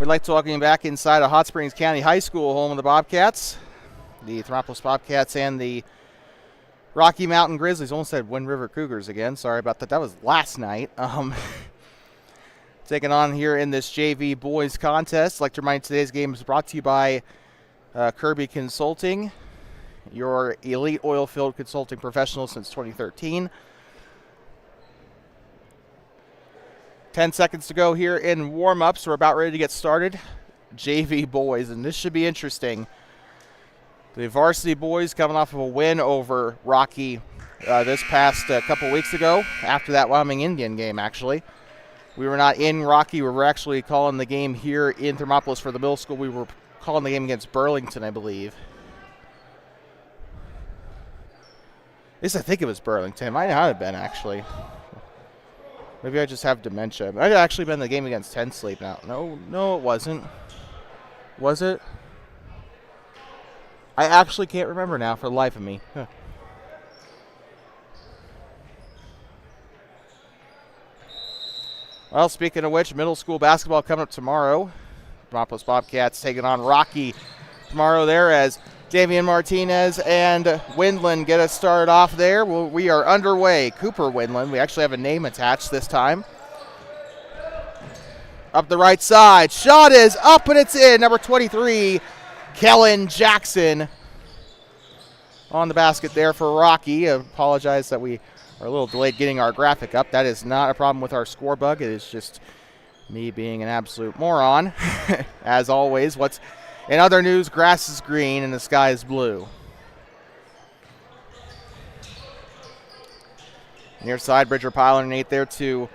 We'd like to welcome you back inside of Hot Springs County High School, home of the Bobcats, the Thermopolis Bobcats, and the Rocky Mountain Grizzlies. Almost said Wind River Cougars again. Sorry about that. That was last night. Taking on here in this JV boys contest. I'd like to remind you today's game is brought to you by Kirby Consulting, your elite oil field consulting professional since 2013. 10 seconds to go here in warm-ups. We're about ready to get started. JV boys, and this should be interesting. The varsity boys coming off of a win over Rocky this past couple weeks ago, after that Wyoming Indian game, actually. We were not in Rocky. We were actually calling the game here in Thermopolis for the middle school. We were calling the game against Burlington, I believe. At least I think it was Burlington. It might not have been, actually. Maybe I just have dementia. It might have actually been the game against 10 Sleep now. No, it wasn't. Was it? I actually can't remember now for the life of me. Huh. Well, speaking of which, middle school basketball coming up tomorrow. Thermopolis Bobcats taking on Rocky tomorrow there as Damian Martinez and Windland get us started off there. We are underway. Cooper Windland. We actually have a name attached this time. Up the right side. Shot is up and it's in. Number 23, Kellen Jackson on the basket there for Rocky. I apologize that we are a little delayed getting our graphic up. That is not a problem with our score bug. It is just me being an absolute moron. As always, in other news, grass is green and the sky is blue. Near side, Bridger Pyle underneath there to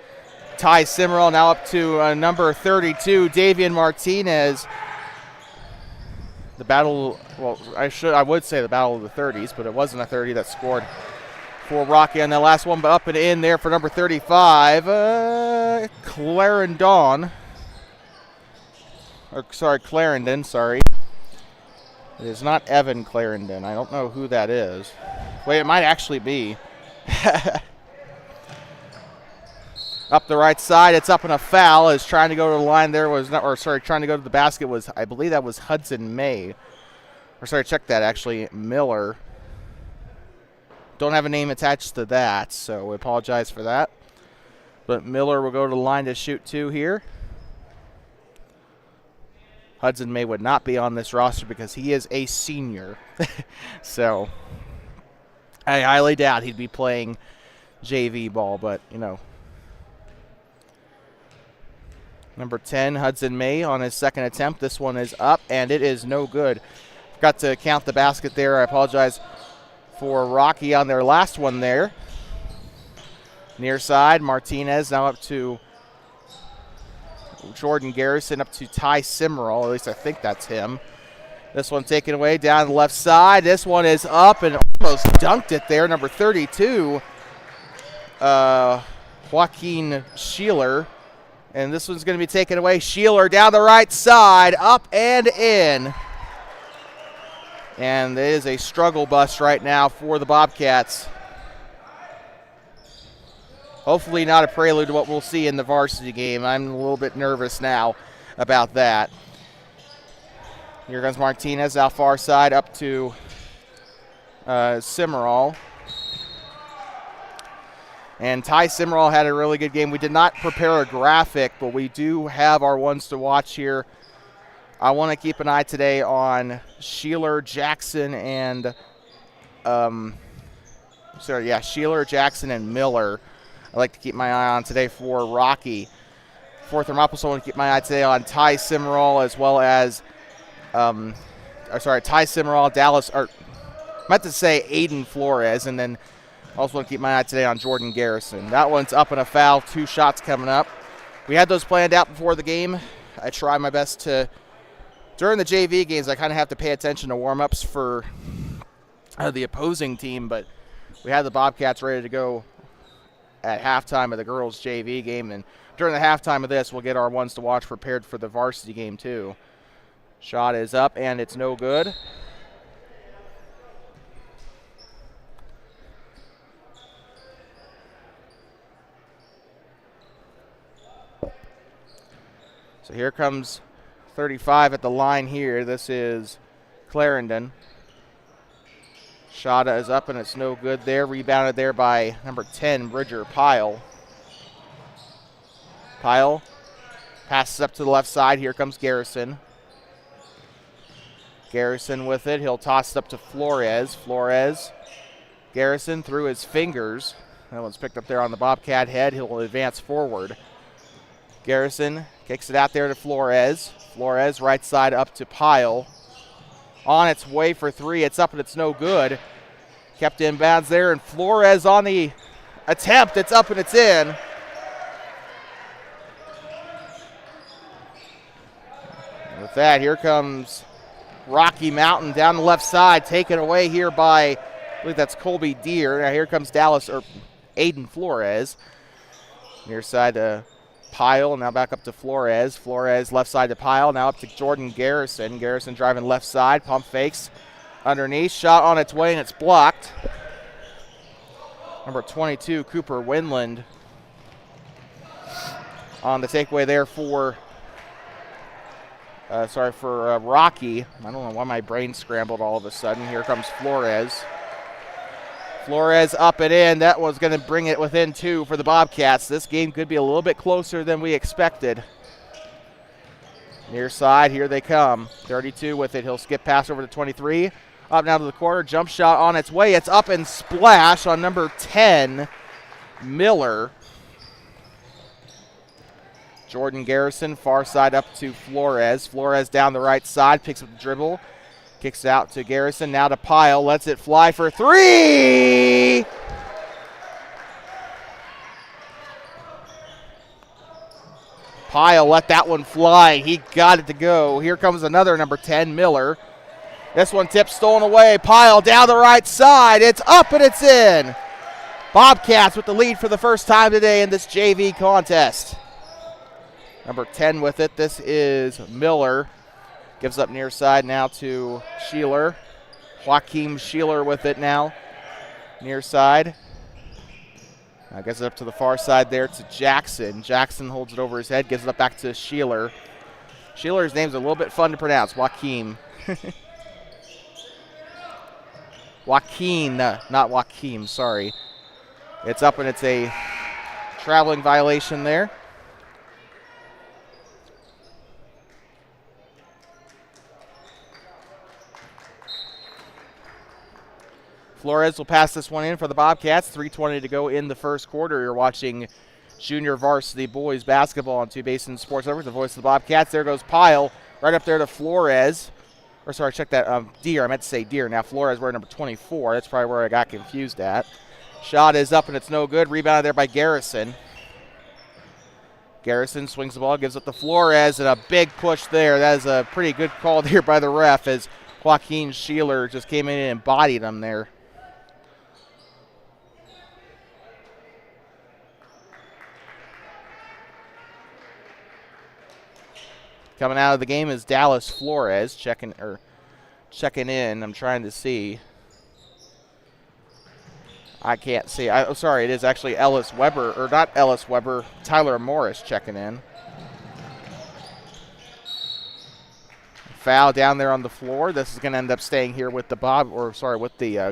Ty Simmerall. Now up to number 32, Davian Martinez. The battle, well, I would say the battle of the 30s, but it wasn't a 30 that scored for Rocky on that last one, but up and in there for number 35, Clarendon. Clarendon, sorry. It is not Evan Clarendon. I don't know who that is. Wait, it might actually be. Up the right side, it's up in a foul. Is trying to go to the line there trying to go to the basket was, I believe that was Hudson May. Check that actually, Miller. Don't have a name attached to that, so we apologize for that. But Miller will go to the line to shoot two here. Hudson May would not be on this roster because he is a senior. So I highly doubt he'd be playing JV ball, but, you know. Number 10, Hudson May on his second attempt. This one is up, and it is no good. Forgot to count the basket there. I apologize for Rocky on their last one there. Near side, Martinez now up to Jordan Garrison, up to Ty Simmerall. At least I think that's him. This one taken away down the left side. This one is up and almost dunked it there. Number 32, Joaquin Sheeler. And this one's going to be taken away. Sheeler down the right side, up and in. And it is a struggle bus right now for the Bobcats. Hopefully not a prelude to what we'll see in the varsity game. I'm a little bit nervous now about that. Here comes Martinez out far side up to Simmerall. And Ty Simmerall had a really good game. We did not prepare a graphic, but we do have our ones to watch here. I want to keep an eye today on Sheeler, Jackson, and Sheeler, Jackson, and Miller. I like to keep my eye on today for Rocky. For Thermopolis, I want to keep my eye today on Ty Simmerall as well as, Ty Simmerall, Dallas, or I meant to say Aiden Flores, and then also want to keep my eye today on Jordan Garrison. That one's up in a foul, 2 shots coming up. We had those planned out before the game. I try my best to, during the JV games, I kind of have to pay attention to warm-ups for the opposing team, but we had the Bobcats ready to go at halftime of the girls' JV game, and during the halftime of this, we'll get our ones to watch prepared for the varsity game too. Shot is up, and it's no good. So here comes 35 at the line here. This is Clarendon. Shot is up and it's no good there. Rebounded there by number 10, Bridger Pyle. Pyle passes up to the left side. Here comes Garrison. Garrison with it. He'll toss it up to Flores. Flores. Garrison through his fingers. That one's picked up there on the Bobcat head. He'll advance forward. Garrison kicks it out there to Flores. Flores right side up to Pyle. On its way for three. It's up and it's no good. Kept inbounds there, and Flores on the attempt. It's up and it's in. With that, here comes Rocky Mountain down the left side, taken away here by, I believe that's Colby Deere. Now here comes Aiden Flores. Near side to Pyle, now back up to Flores. Flores left side to Pyle, now up to Jordan Garrison. Garrison driving left side, pump fakes underneath. Shot on its way and it's blocked. Number 22, Cooper Winland on the takeaway there for Rocky. I don't know why my brain scrambled all of a sudden. Here comes Flores. Flores up and in. That was going to bring it within two for the Bobcats. This game could be a little bit closer than we expected. Near side, here they come. 32 with it. He'll skip pass over to 23. Up now to the corner. Jump shot on its way. It's up and splash on number 10, Miller. Jordan Garrison, far side up to Flores. Flores down the right side, picks up the dribble. Kicks it out to Garrison, now to Pyle. Lets it fly for three! Pyle let that one fly. He got it to go. Here comes another number 10, Miller. This one tipped, stolen away. Pyle down the right side. It's up and it's in. Bobcats with the lead for the first time today in this JV contest. Number 10 with it. This is Miller. Gives up near side now to Sheeler. Joaquin Sheeler with it now. Near side. Now gets it up to the far side there to Jackson. Jackson holds it over his head, gives it up back to Sheeler. Sheeler's name's a little bit fun to pronounce. Joaquin. Joaquin, not Joaquin, sorry. It's up and it's a traveling violation there. Flores will pass this one in for the Bobcats. 3:20 to go in the first quarter. You're watching junior varsity boys basketball on Two Basin Sports Network, the voice of the Bobcats. There goes Pyle right up there to Flores. Or sorry, check that. Deere. I meant to say Deere. Now Flores wearing number 24. That's probably where I got confused at. Shot is up and it's no good. Rebounded there by Garrison. Garrison swings the ball, gives it to Flores, and a big push there. That is a pretty good call there by the ref as Joaquin Sheeler just came in and embodied him there. Coming out of the game is Dallas Flores checking in. I'm trying to see. I can't see. Sorry, it is actually Ellis Weber, or not Ellis Weber, Tyler Morris checking in. Foul down there on the floor. This is going to end up staying here with the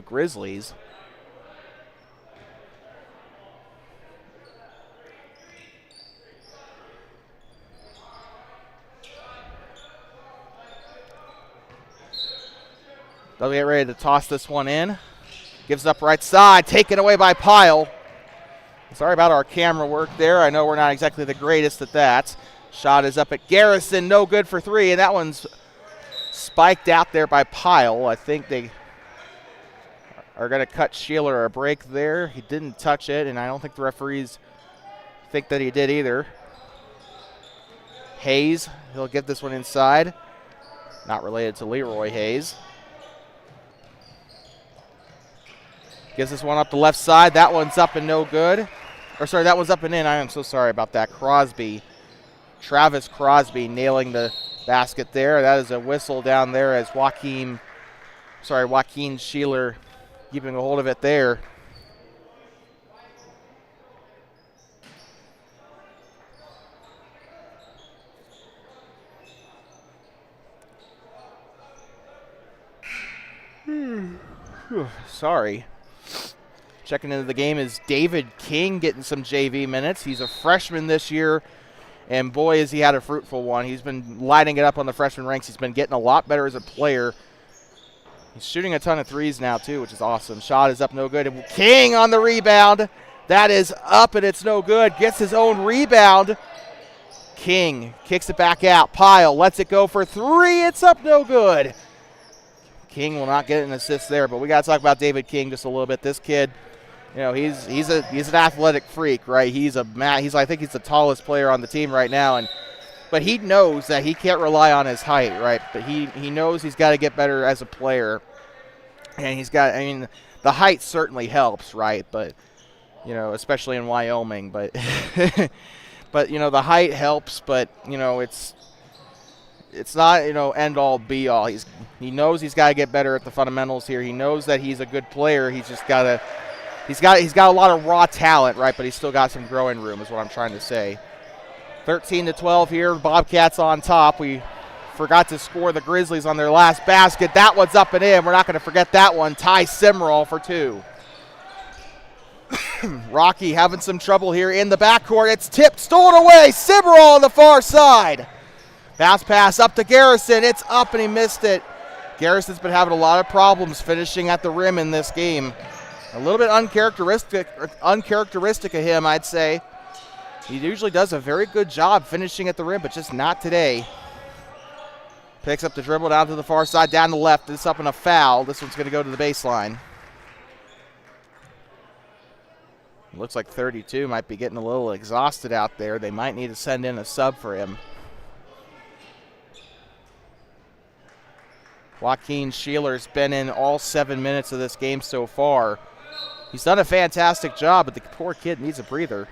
Grizzlies. They'll get ready to toss this one in. Gives up right side, taken away by Pyle. Sorry about our camera work there. I know we're not exactly the greatest at that. Shot is up at Garrison, no good for three, and that one's spiked out there by Pyle. I think they are going to cut Sheeler a break there. He didn't touch it, and I don't think the referees think that he did either. Hayes, he'll get this one inside. Not related to Leroy Hayes. Gives this one up the left side. That one's up and no good. That one's up and in. I am so sorry about that. Travis Crosby nailing the basket there. That is a whistle down there as Joaquin Sheeler keeping a hold of it there. Sorry. Checking into the game is David King getting some JV minutes. He's a freshman this year, and boy, has he had a fruitful one. He's been lighting it up on the freshman ranks. He's been getting a lot better as a player. He's shooting a ton of threes now, too, which is awesome. Shot is up, no good. And King on the rebound. That is up, and it's no good. Gets his own rebound. King kicks it back out. Pyle lets it go for three. It's up, no good. King will not get an assist there, but we got to talk about David King just a little bit. This kid, you know, he's an athletic freak, right? I think he's the tallest player on the team right now, but he knows that he can't rely on his height, right? But he knows he's got to get better as a player, and the height certainly helps, right? But you know, especially in Wyoming, but but you know, the height helps, but you know, it's not, you know, end all be all. He knows he's got to get better at the fundamentals here. He knows that he's a good player. He's got a lot of raw talent, right? But he's still got some growing room, is what I'm trying to say. 13-12 here. Bobcats on top. We forgot to score the Grizzlies on their last basket. That one's up and in. We're not going to forget that one. Ty Simrall for two. Rocky having some trouble here in the backcourt. It's tipped, stolen away. Simrall on the far side. Bounce pass up to Garrison. It's up and he missed it. Garrison's been having a lot of problems finishing at the rim in this game. A little bit uncharacteristic of him, I'd say. He usually does a very good job finishing at the rim, but just not today. Picks up the dribble down to the far side, down the left. This up in a foul. This one's going to go to the baseline. Looks like 32 might be getting a little exhausted out there. They might need to send in a sub for him. Joaquin Sheeler's been in all 7 minutes of this game so far. He's done a fantastic job, but the poor kid needs a breather.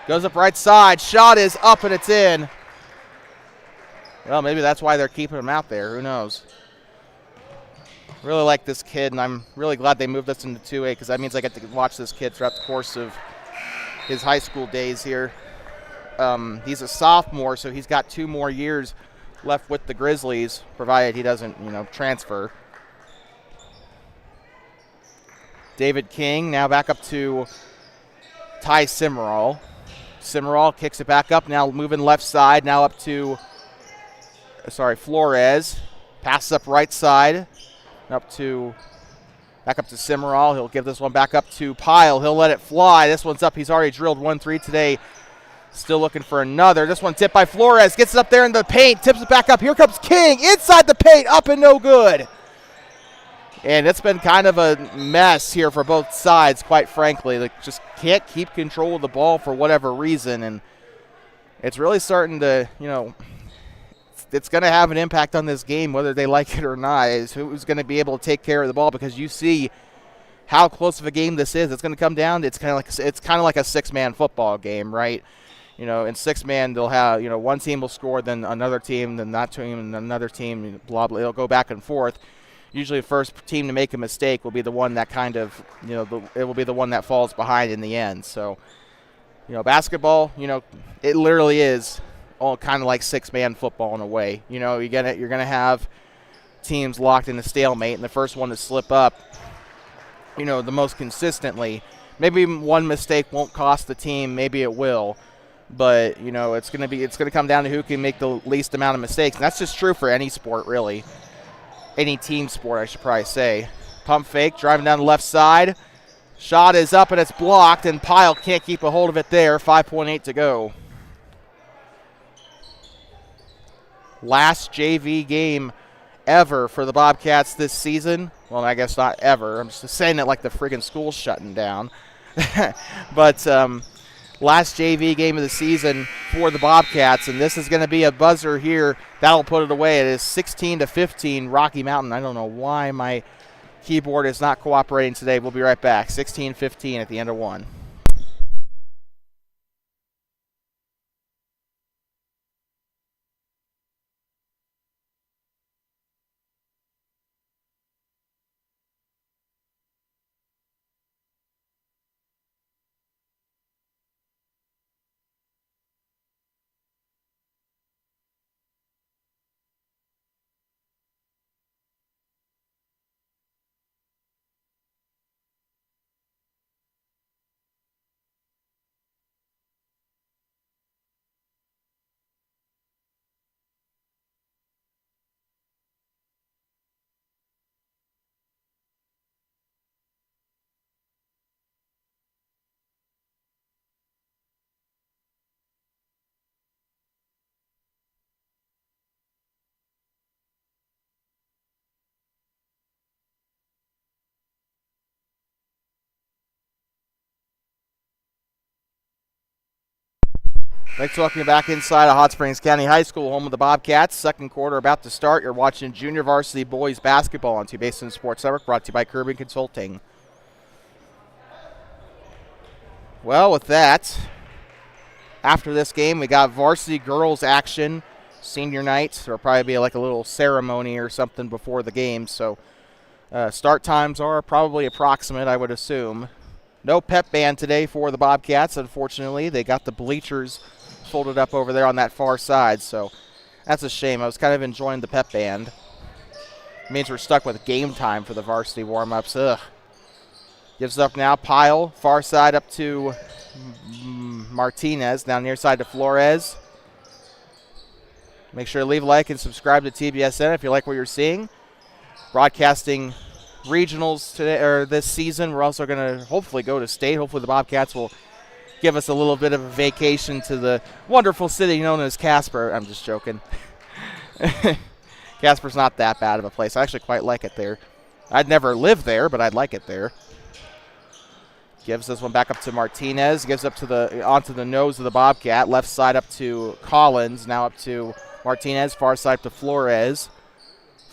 Goes up right side. Shot is up and it's in. Well, maybe that's why they're keeping him out there. Who knows? Really like this kid, and I'm really glad they moved us into 2A because that means I get to watch this kid throughout the course of his high school days here. He's a sophomore, so he's got 2 more years left with the Grizzlies, provided he doesn't, you know, transfer. David King now back up to Ty Simrall. Simrall kicks it back up, now moving left side, now up to, Flores. Passes up right side, back up to Simrall. He'll give this one back up to Pyle. He'll let it fly. This one's up. He's already drilled 1-3 today. Still looking for another. This one tipped by Flores. Gets it up there in the paint. Tips it back up. Here comes King. Inside the paint. Up and no good. And it's been kind of a mess here for both sides, quite frankly. They just can't keep control of the ball for whatever reason. And it's really starting to, you know, it's going to have an impact on this game, whether they like it or not, is who's going to be able to take care of the ball, because you see how close of a game this is. It's going to come down. It's kind of like a 6-man football game, right? You know, in 6-man, they'll have, you know, one team will score, then another team, then that team, and another team, blah, blah. It'll go back and forth. Usually the first team to make a mistake will be the one that kind of, you know, it will be the one that falls behind in the end. So, you know, basketball, you know, it literally is all kind of like 6-man football in a way. You know, you're gonna have teams locked in a stalemate, and the first one to slip up, you know, the most consistently. Maybe one mistake won't cost the team. Maybe it will. But, you know, it's going to come down to who can make the least amount of mistakes. And that's just true for any sport, really. Any team sport, I should probably say. Pump fake, driving down the left side. Shot is up and it's blocked, and Pyle can't keep a hold of it there. 5.8 to go. Last JV game ever for the Bobcats this season. Well, I guess not ever. I'm just saying it like the friggin' school's shutting down. But last JV game of the season for the Bobcats, and this is going to be a buzzer here. That'll put it away. It is 16-15 Rocky Mountain. I don't know why my keyboard is not cooperating today. We'll be right back. 16-15 at the end of one. Thanks for welcoming me back inside of Hot Springs County High School, home of the Bobcats. Second quarter about to start. You're watching junior varsity boys basketball on Basin Sports Network, brought to you by Kirby Consulting. Well, with that, after this game, we got varsity girls action, senior night. There'll probably be like a little ceremony or something before the game. So start times are probably approximate, I would assume. No pep band today for the Bobcats, unfortunately. They got the bleachers folded up over there on that far side, so that's a shame. I was kind of enjoying the pep band. It means we're stuck with game time for the varsity warm-ups. Ugh. Gives up now. Pyle, far side up to Martinez. Now near side to Flores. Make sure to leave a like and subscribe to TBSN if you like what you're seeing. Broadcasting regionals today or this season. We're also going to hopefully go to state. Hopefully the Bobcats will give us a little bit of a vacation to the wonderful city known as Casper. I'm just joking. Casper's not that bad of a place. I actually quite like it there. I'd never live there, but I'd like it there. Gives this one back up to Martinez. Gives up to onto the nose of the Bobcat. Left side up to Collins. Now up to Martinez. Far side to Flores.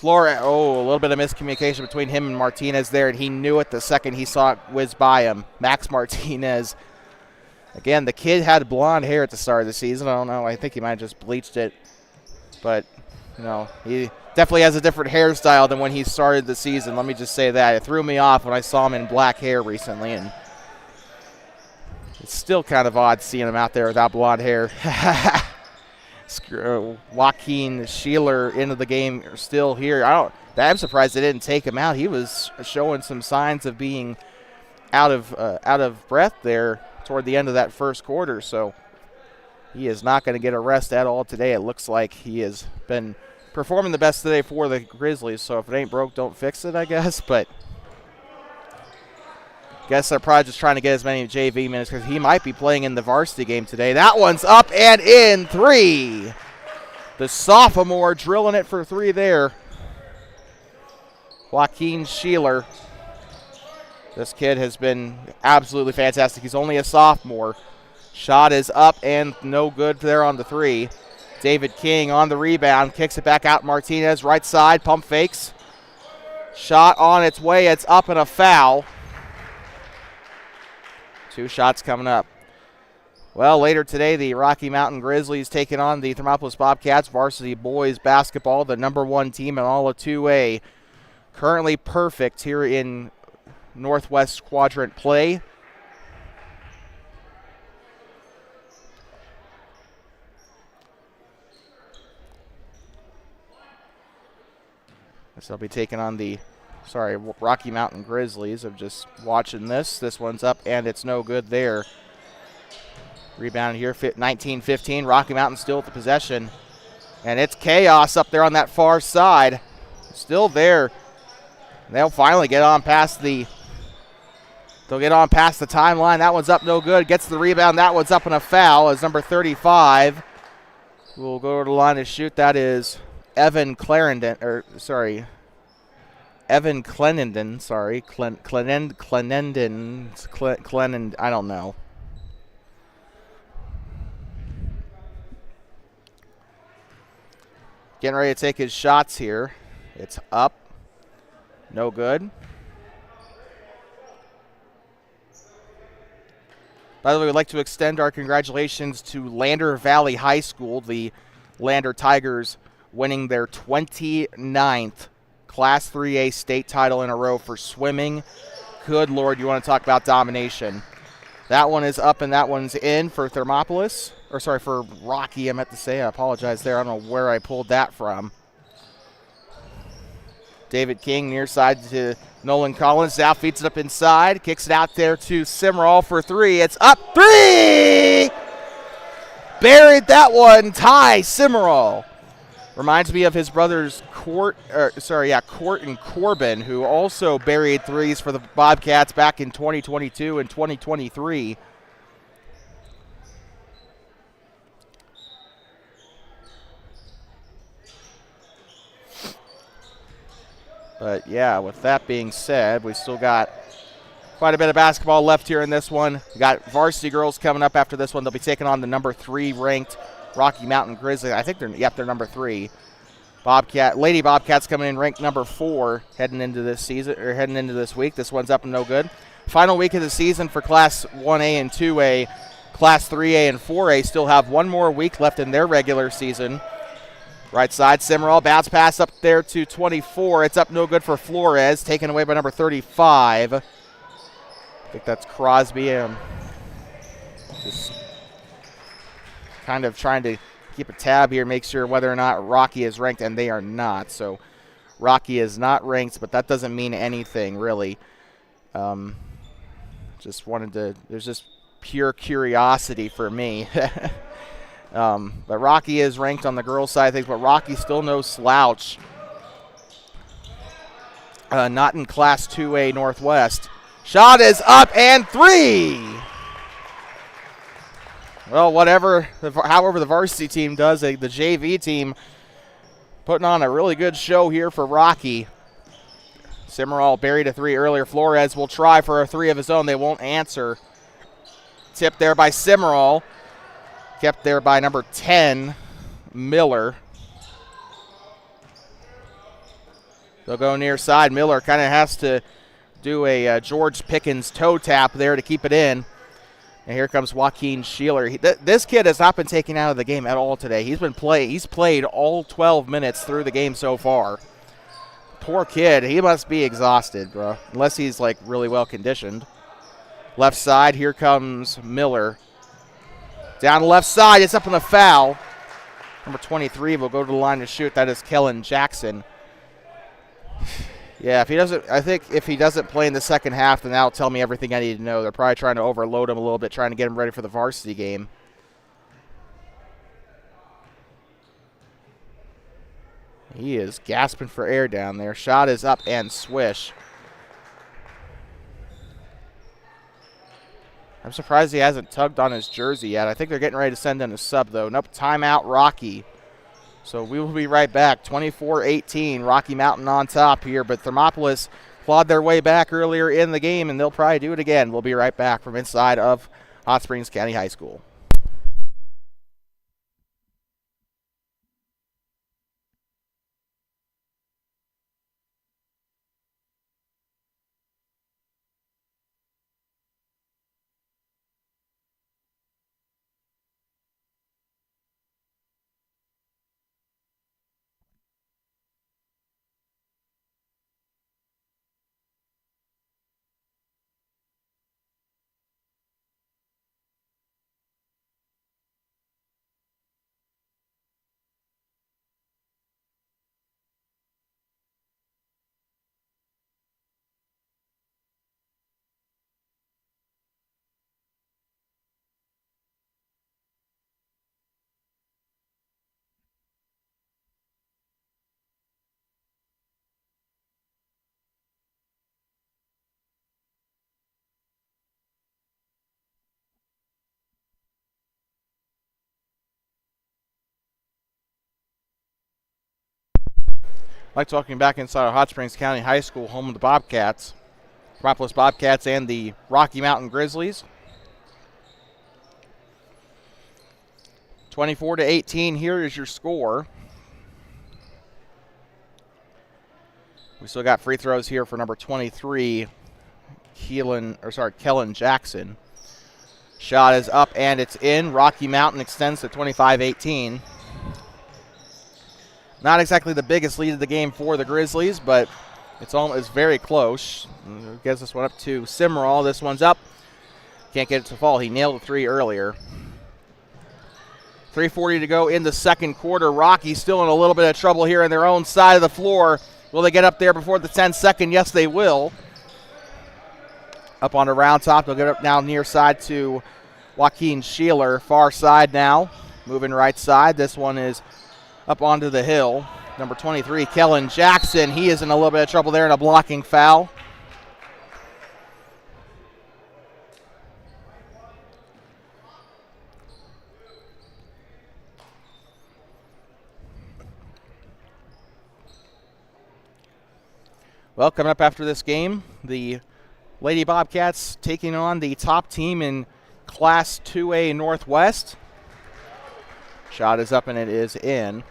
A little bit of miscommunication between him and Martinez there, and he knew it the second he saw it whiz by him. Max Martinez. Again, the kid had blonde hair at the start of the season. I don't know. I think he might have just bleached it. But, he definitely has a different hairstyle than when he started the season. Let me just say that. It threw me off when I saw him in black hair recently, and it's still kind of odd seeing him out there without blonde hair. Joaquin Sheeler into the game still here. I'm surprised they didn't take him out. He was showing some signs of being out of breath there toward the end of that first quarter, so he is not going to get a rest at all today. It looks like he has been performing the best today for the Grizzlies, so if it ain't broke, don't fix it, I guess. But guess they're probably just trying to get as many JV minutes because he might be playing in the varsity game today. That one's up and in. 3. The sophomore drilling it for 3 there. Joaquin Sheeler. This kid has been absolutely fantastic. He's only a sophomore. Shot is up and no good there on the 3. David King on the rebound. Kicks it back out. Martinez right side. Pump fakes. Shot on its way. It's up and a foul. 2 shots coming up. Well, later today, the Rocky Mountain Grizzlies taking on the Thermopolis Bobcats varsity boys basketball, the number 1 team in all of 2A. Currently perfect here in Northwest Quadrant play. So they'll be taking on the Rocky Mountain Grizzlies. I'm just watching this. This one's up, and it's no good there. Rebound here, 19-15. Rocky Mountain still with the possession. And it's chaos up there on that far side. Still there. They'll finally get on past the timeline. That one's up, no good. Gets the rebound. That one's up and a foul as number 35 will go to the line to shoot. That is Evan Clenenden, I don't know. Getting ready to take his shots here. It's up. No good. By the way, we'd like to extend our congratulations to Lander Valley High School, the Lander Tigers winning their 29th Class 3A state title in a row for swimming. Good Lord, you want to talk about domination. That one is up and that one's in for Thermopolis. For Rocky, I meant to say. I apologize there. I don't know where I pulled that from. David King near side to Nolan Collins. Now feeds it up inside. Kicks it out there to Simmerall for 3. It's up. 3! Buried that one. Ty Simmerall. Reminds me of his brothers Court and Corbin, who also buried 3s for the Bobcats back in 2022 and 2023. But, yeah, with that being said, we still got Quite a bit of basketball left here in this one. We got varsity girls coming up after this one. They'll be taking on the number 3 ranked Rocky Mountain Grizzlies. I think they're number 3. Lady Bobcats coming in ranked number 4 heading into this season or heading into this week. This one's up and no good. Final week of the season for Class 1A and 2A. Class 3A and 4A still have one more week left in their regular season. Right side, Simmerall, bounce pass up there to 24. It's up no good for Flores, taken away by number 35. I think that's Crosby. Just kind of trying to keep a tab here, make sure whether or not Rocky is ranked, and they are not. So Rocky is not ranked, but that doesn't mean anything, really. There's just pure curiosity for me. But Rocky is ranked on the girls' side of things, but Rocky's still no slouch. Not in Class 2A Northwest. Shot is up and 3. Well, however the varsity team does, the JV team putting on a really good show here for Rocky. Simmerall buried a 3 earlier. Flores will try for a 3 of his own. They won't answer. Tipped there by Simmerall. Kept there by number 10, Miller. They'll go near side. Miller kind of has to do a George Pickens toe tap there to keep it in. And here comes Joaquin Sheeler. This kid has not been taken out of the game at all today. He's played all 12 minutes through the game so far. Poor kid. He must be exhausted, bro. Unless he's like really well conditioned. Left side, here comes Miller. Down the left side, it's up on the foul. Number 23 will go to the line to shoot. That is Kellen Jackson. Yeah, if he doesn't play in the second half, then that'll tell me everything I need to know. They're probably trying to overload him a little bit, trying to get him ready for the varsity game. He is gasping for air down there. Shot is up and swish. I'm surprised he hasn't tugged on his jersey yet. I think they're getting ready to send in a sub, though. Nope, timeout Rocky. So we will be right back. 24-18, Rocky Mountain on top here, but Thermopolis clawed their way back earlier in the game, and they'll probably do it again. We'll be right back from inside of Hot Springs County High School. I like talking back inside of Hot Springs County High School, home of the Bobcats. Thermopolis Bobcats and the Rocky Mountain Grizzlies. 24-18, here is your score. We still got free throws here for number 23, Kellen Jackson. Shot is up and it's in. Rocky Mountain extends to 25-18. Not exactly the biggest lead of the game for the Grizzlies, but it's very close. Gets this one up to Simmerall. This one's up. Can't get it to fall. He nailed the 3 earlier. 3:40 to go in the second quarter. Rocky still in a little bit of trouble here on their own side of the floor. Will they get up there before the 10-second? Yes, they will. Up on the round top. They'll get up now near side to Joaquin Sheeler. Far side now. Moving right side. This one is up onto the hill. Number 23, Kellen Jackson. He is in a little bit of trouble there in a blocking foul. Well, coming up after this game, the Lady Bobcats taking on the top team in Class 2A Northwest. Shot is up and it is in.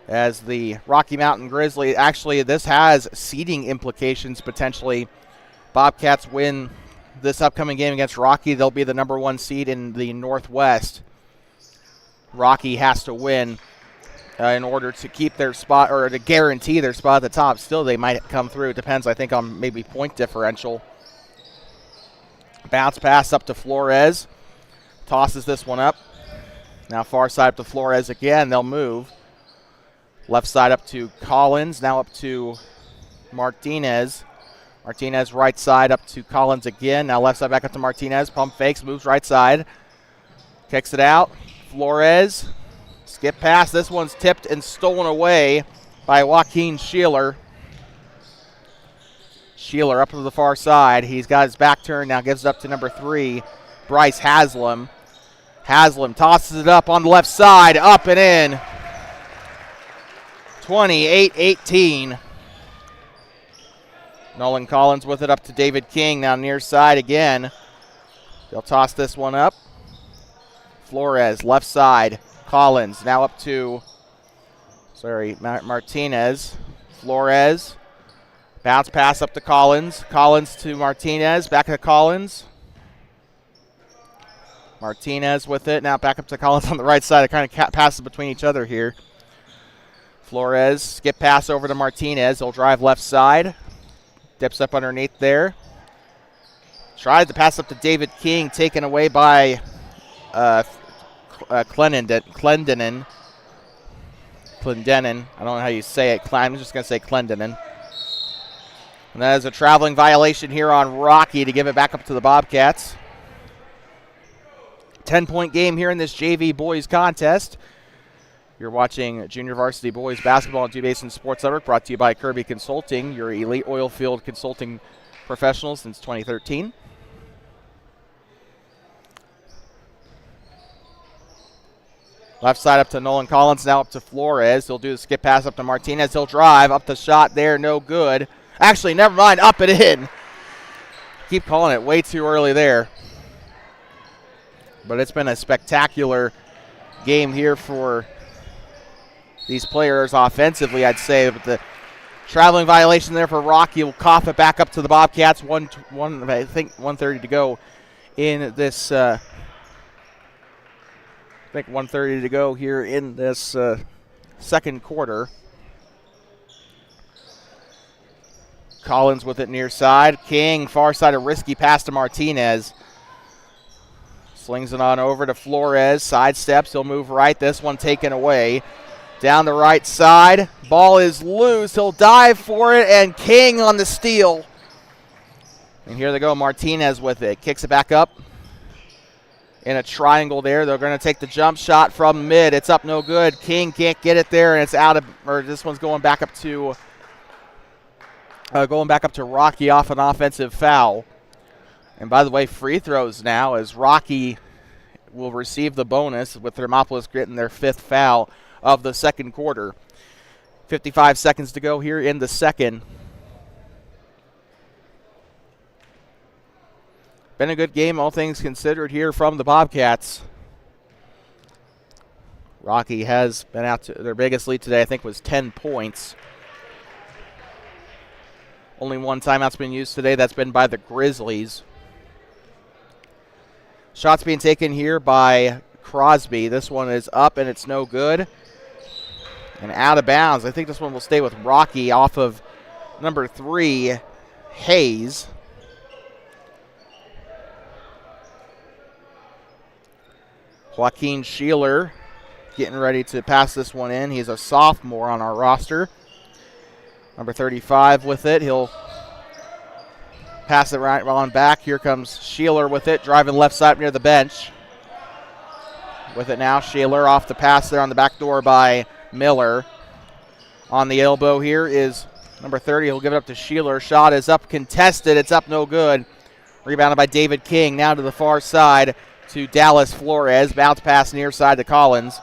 As the Rocky Mountain Grizzlies, actually this has seeding implications potentially. Bobcats win this upcoming game against Rocky, they'll be the number 1 seed in the Northwest. Rocky has to win in order to keep their spot, or to guarantee their spot at the top. Still, they might come through. It depends, I think, on maybe point differential. Bounce pass up to Flores. Tosses this one up. Now far side up to Flores again. They'll move. Left side up to Collins. Now up to Martinez. Martinez right side up to Collins again. Now left side back up to Martinez. Pump fakes, moves right side. Kicks it out. Flores. Skip pass. This one's tipped and stolen away by Joaquin Sheeler. Sheeler up to the far side. He's got his back turned. Now gives it up to number 3, Bryce Haslam. Haslam tosses it up on the left side. Up and in. 28-18. Nolan Collins with it up to David King. Now near side again. They'll toss this one up. Flores, left side. Collins now up to, Martinez. Flores. Bounce pass up to Collins. Collins to Martinez. Back to Collins. Martinez with it. Now back up to Collins on the right side. It kind of passes between each other here. Flores, skip pass over to Martinez. He'll drive left side. Dips up underneath there. Tries to pass up to David King. Taken away by Clendenin. I don't know how you say it. I'm just going to say Clendenin. And that is a traveling violation here on Rocky to give it back up to the Bobcats. 10-point game here in this JV boys contest. You're watching Junior Varsity Boys Basketball on Two-Basin Sports Network, brought to you by Kirby Consulting, your elite oil field consulting professional since 2013. Left side up to Nolan Collins, now up to Flores. He'll do the skip pass up to Martinez. He'll drive up the shot there, no good. Actually, never mind, up and in. Keep calling it way too early there. But it's been a spectacular game here for these players offensively, I'd say. But the traveling violation there for Rocky will cough it back up to the Bobcats. I think 1:30 to go in this. I think 1:30 to go here in this second quarter. Collins with it near side. King, far side, a risky pass to Martinez. Slings it on over to Flores. Side steps. He'll move right. This one taken away. Down the right side. Ball is loose. He'll dive for it, and King on the steal. And here they go. Martinez with it. Kicks it back up. In a triangle there. They're going to take the jump shot from mid. It's up no good. King can't get it there, and it's out of, or this one's going back up to Rocky off an offensive foul. And by the way, free throws now, as Rocky will receive the bonus with Thermopolis getting their 5th foul of the second quarter. 55 seconds to go here in the second. Been a good game, all things considered, here from the Bobcats. Rocky has been out to their biggest lead today, I think, was 10 points. Only one timeout's been used today. That's been by the Grizzlies. Shots being taken here by Crosby. This one is up, and it's no good. And out of bounds. I think this one will stay with Rocky off of number 3, Hayes. Joaquin Sheeler getting ready to pass this one in. He's a sophomore on our roster. Number 35 with it. He'll pass it right on back. Here comes Sheeler with it, driving left side near the bench. With it now, Sheeler off the pass there on the back door by Miller. On the elbow here is number 30. He'll give it up to Sheeler. Shot is up, contested. It's up, no good. Rebounded by David King. Now to the far side to Dallas Flores. Bounce pass near side to Collins.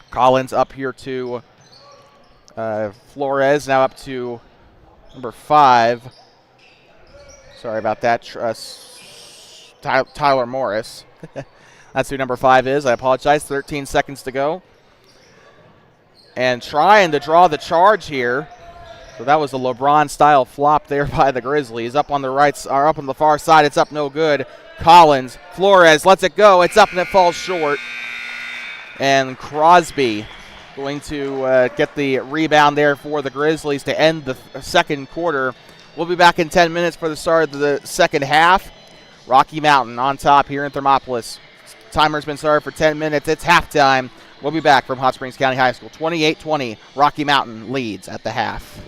Collins up here to Flores. Now up to Number 5. Sorry about that. Tyler Morris. That's who number 5 is. I apologize. 13 seconds to go. And trying to draw the charge here. So that was a LeBron-style flop there by the Grizzlies. Up on the up on the far side, it's up no good. Collins, Flores lets it go. It's up and it falls short. And Crosby going to get the rebound there for the Grizzlies to end the second quarter. We'll be back in 10 minutes for the start of the second half. Rocky Mountain on top here in Thermopolis. Timer's been started for 10 minutes. It's halftime. We'll be back from Hot Springs County High School. 28-20, Rocky Mountain leads at the half.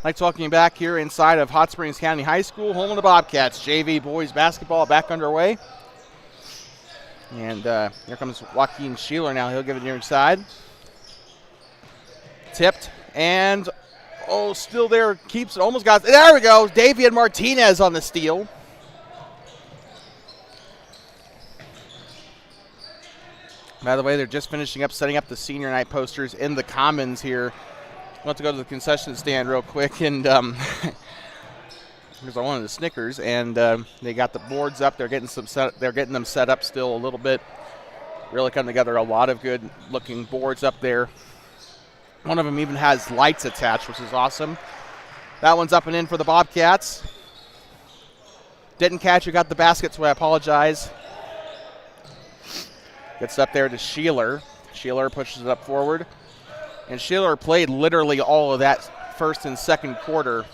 Like talking you back here inside of Hot Springs County High School, home of the Bobcats. JV boys basketball back underway. And here comes Joaquin Sheeler now. He'll give it near side. Tipped and, still there. Keeps it. Almost got it. There we go. Davian Martinez on the steal. By the way, they're just finishing up setting up the senior night posters in the Commons here. I want to go to the concession stand real quick, and because I wanted the Snickers, and they got the boards up. They're getting them set up still a little bit. Really coming together. A lot of good looking boards up there. One of them even has lights attached, which is awesome. That one's up and in for the Bobcats. Didn't catch it, got the basket, so I apologize. Gets up there to Sheeler. Sheeler pushes it up forward. And Sheeler played literally all of that first and second quarter.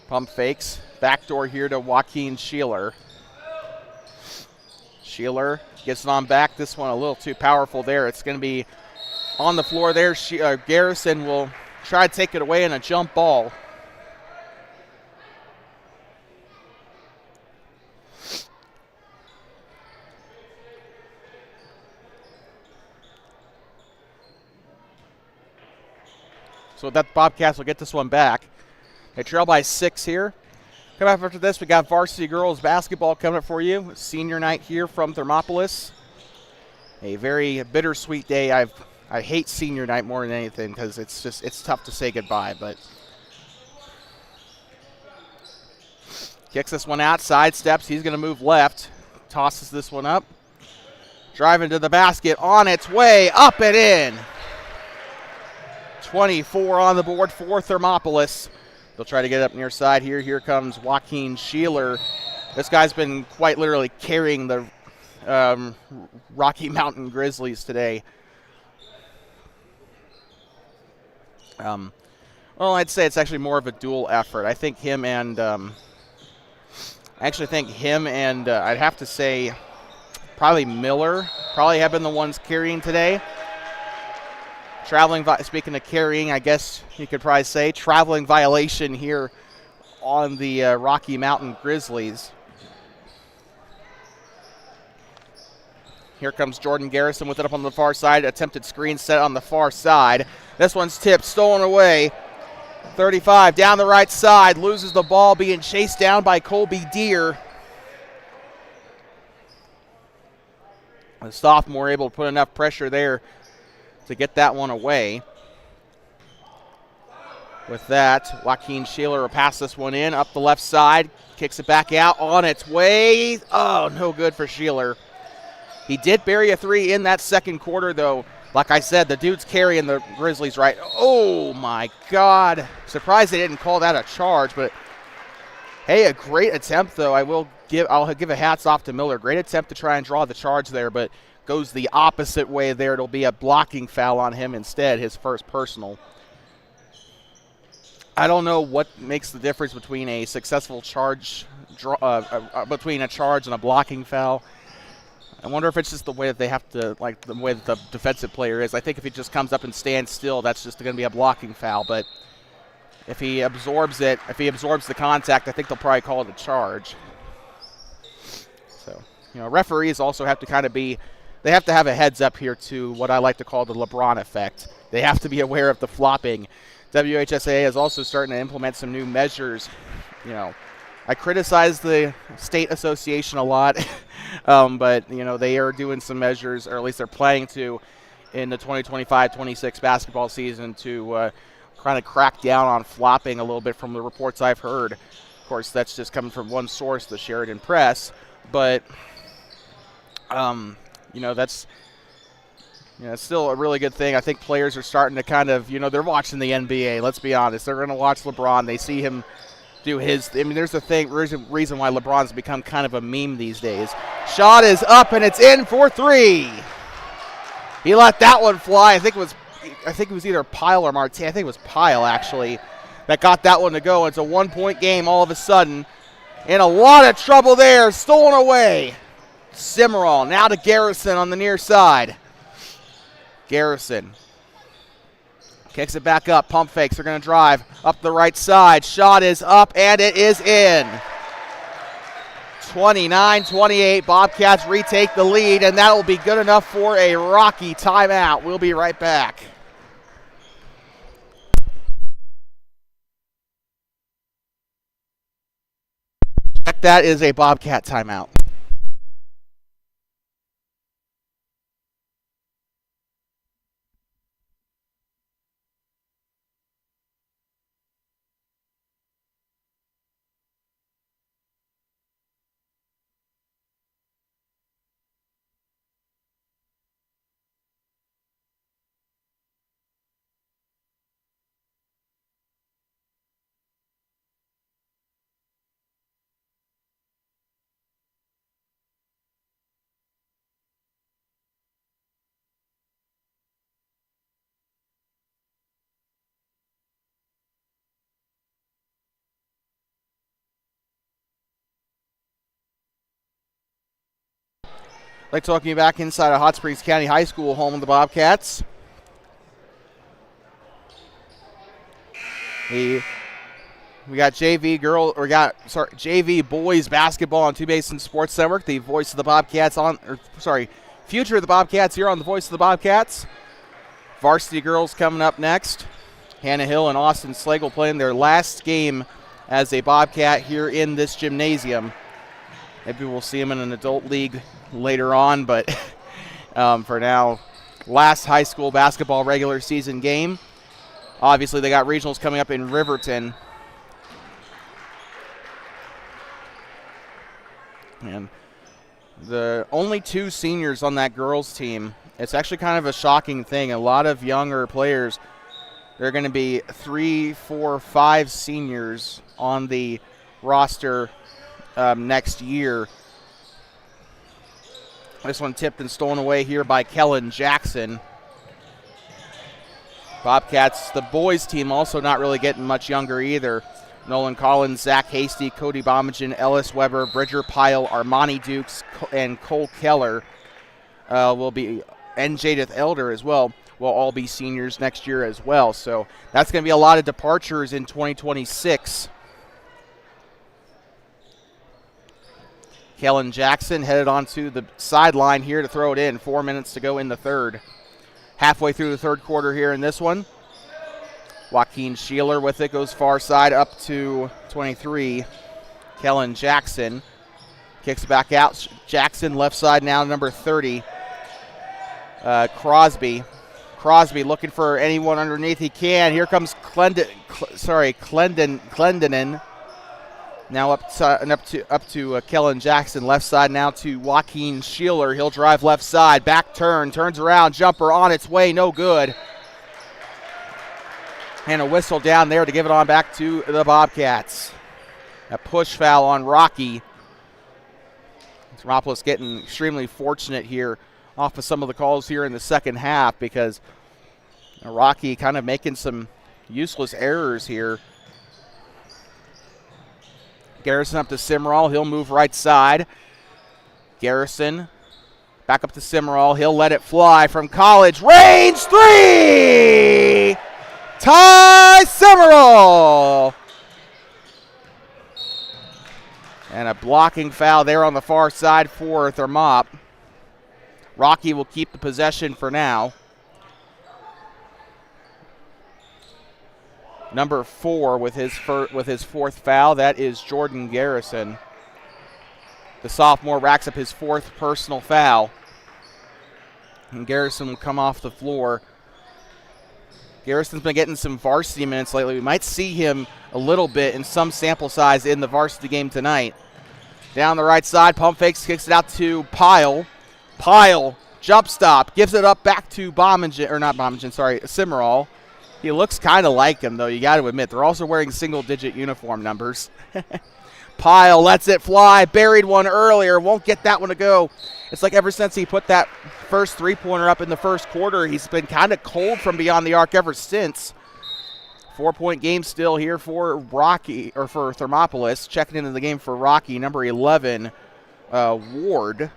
Pump fakes. Backdoor here to Joaquin Sheeler. Sheeler gets it on back. This one a little too powerful there. It's going to be on the floor there. Garrison will try to take it away in a jump ball. So that Bobcats will get this one back. They trail by 6 here. Come up after this, we got varsity girls basketball coming up for you. Senior night here from Thermopolis. A very bittersweet day. I hate senior night more than anything because it's tough to say goodbye. But kicks this one out, side steps. He's going to move left. Tosses this one up. Driving to the basket, on its way, up and in. 24 on the board for Thermopolis. They'll try to get up near side here. Here comes Joaquin Sheeler. This guy's been quite literally carrying the Rocky Mountain Grizzlies today. Well, I'd say it's actually more of a dual effort. I think him and I'd have to say probably Miller probably have been the ones carrying today. Speaking of carrying, I guess you could probably say traveling violation here on the Rocky Mountain Grizzlies. Here comes Jordan Garrison with it up on the far side. Attempted screen set on the far side. This one's tipped, stolen away. 35 down the right side, loses the ball, being chased down by Colby Deere. The sophomore able to put enough pressure there to get that one away. With that, Joaquin Sheeler will pass this one in, up the left side, kicks it back out, on its way. Oh, no good for Sheeler. He did bury a three in that second quarter, though. Like I said, the dude's carrying the Grizzlies right. Oh, my God. Surprised they didn't call that a charge, but hey, a great attempt, though. I'll give a hats off to Miller. Great attempt to try and draw the charge there, but goes the opposite way there. It'll be a blocking foul on him instead, his first personal. I don't know what makes the difference between a successful charge, between a charge and a blocking foul. I wonder if it's just the way that they have to, like the way that the defensive player is. I think if he just comes up and stands still, that's just going to be a blocking foul. But if he absorbs it, if he absorbs the contact, I think they'll probably call it a charge. So, referees also have to kind of they have to have a heads up here to what I like to call the LeBron effect. They have to be aware of the flopping. WHSAA is also starting to implement some new measures. I criticize the state association a lot, but, they are doing some measures, or at least they're planning to, in the 2025-26 basketball season to kind of crack down on flopping a little bit from the reports I've heard. Of course, that's just coming from one source, the Sheridan Press, but that's still a really good thing. I think players are starting to kind of, they're watching the NBA. Let's be honest. They're going to watch LeBron. They see him do his. There's a reason why LeBron's become kind of a meme these days. Shot is up and it's in for three. He let that one fly. I think it was either Pyle or Martin. I think it was Pyle actually that got that one to go. It's a 1-point game all of a sudden. In a lot of trouble there. Stolen away. Simmerall now to Garrison on the near side. Garrison Kicks it back up. Pump fakes. They're going to drive up the right side. Shot is up, and it is in. 29-28. Bobcats retake the lead, and that will be good enough for a Rocky timeout. We'll be right back. That is a Bobcat timeout. I'd like to welcome you back inside of Hot Springs County High School, home of the Bobcats. We got JV boys basketball on Two Basin Sports Network. The voice of the Bobcats future of the Bobcats here on the voice of the Bobcats. Varsity girls coming up next. Hannah Hill and Austin Slagle playing their last game as a Bobcat here in this gymnasium. Maybe we'll see them in an adult league later on, but for now, last high school basketball regular season game. Obviously, they got regionals coming up in Riverton. And the only two seniors on that girls team, it's actually kind of a shocking thing. A lot of younger players, there are going to be 3, 4, 5 seniors on the roster next year. This one tipped and stolen away here by Kellen Jackson. Bobcats, the boys team, also not really getting much younger either. Nolan Collins, Zach Hasty, Cody Bomagen, Ellis Weber, Bridger Pyle, Armani Dukes, and Cole Keller will be, and Jadith Elder as well, will all be seniors next year as well. So that's going to be a lot of departures in 2026. Kellen Jackson headed onto the sideline here to throw it in. 4 minutes to go in the third. Halfway through the third quarter here in this one. Joaquin Sheeler with it, goes far side up to 23. Kellen Jackson kicks back out. Jackson left side now, number 30. Crosby looking for anyone underneath he can. Here comes Clendenin. Now up to Kellen Jackson, left side now to Joaquin Sheeler. He'll drive left side, back turns around, jumper on its way, no good. And a whistle down there to give it on back to the Bobcats. A push foul on Rocky. Thermopolis getting extremely fortunate here off of some of the calls here in the second half, because Rocky kind of making some useless errors here. Garrison up to Simmerall. He'll move right side. Garrison back up to Simmerall. He'll let it fly from college range. 3! Ty Simmerall! And a blocking foul there on the far side for Thermop. Rocky will keep the possession for now. Number 4 with his fourth foul, that is Jordan Garrison. The sophomore racks up his 4th personal foul. And Garrison will come off the floor. Garrison's been getting some varsity minutes lately. We might see him a little bit in some sample size in the varsity game tonight. Down the right side, pump fakes, kicks it out to Pyle. Pyle, jump stop, gives it up back to Simmerall. He looks kind of like him, though, you got to admit. They're also wearing single-digit uniform numbers. Pyle lets it fly, buried one earlier, won't get that one to go. It's like ever since he put that first three-pointer up in the first quarter, he's been kind of cold from beyond the arc ever since. 4-point game still here for Thermopolis. Checking into the game for Rocky, number 11, Ward.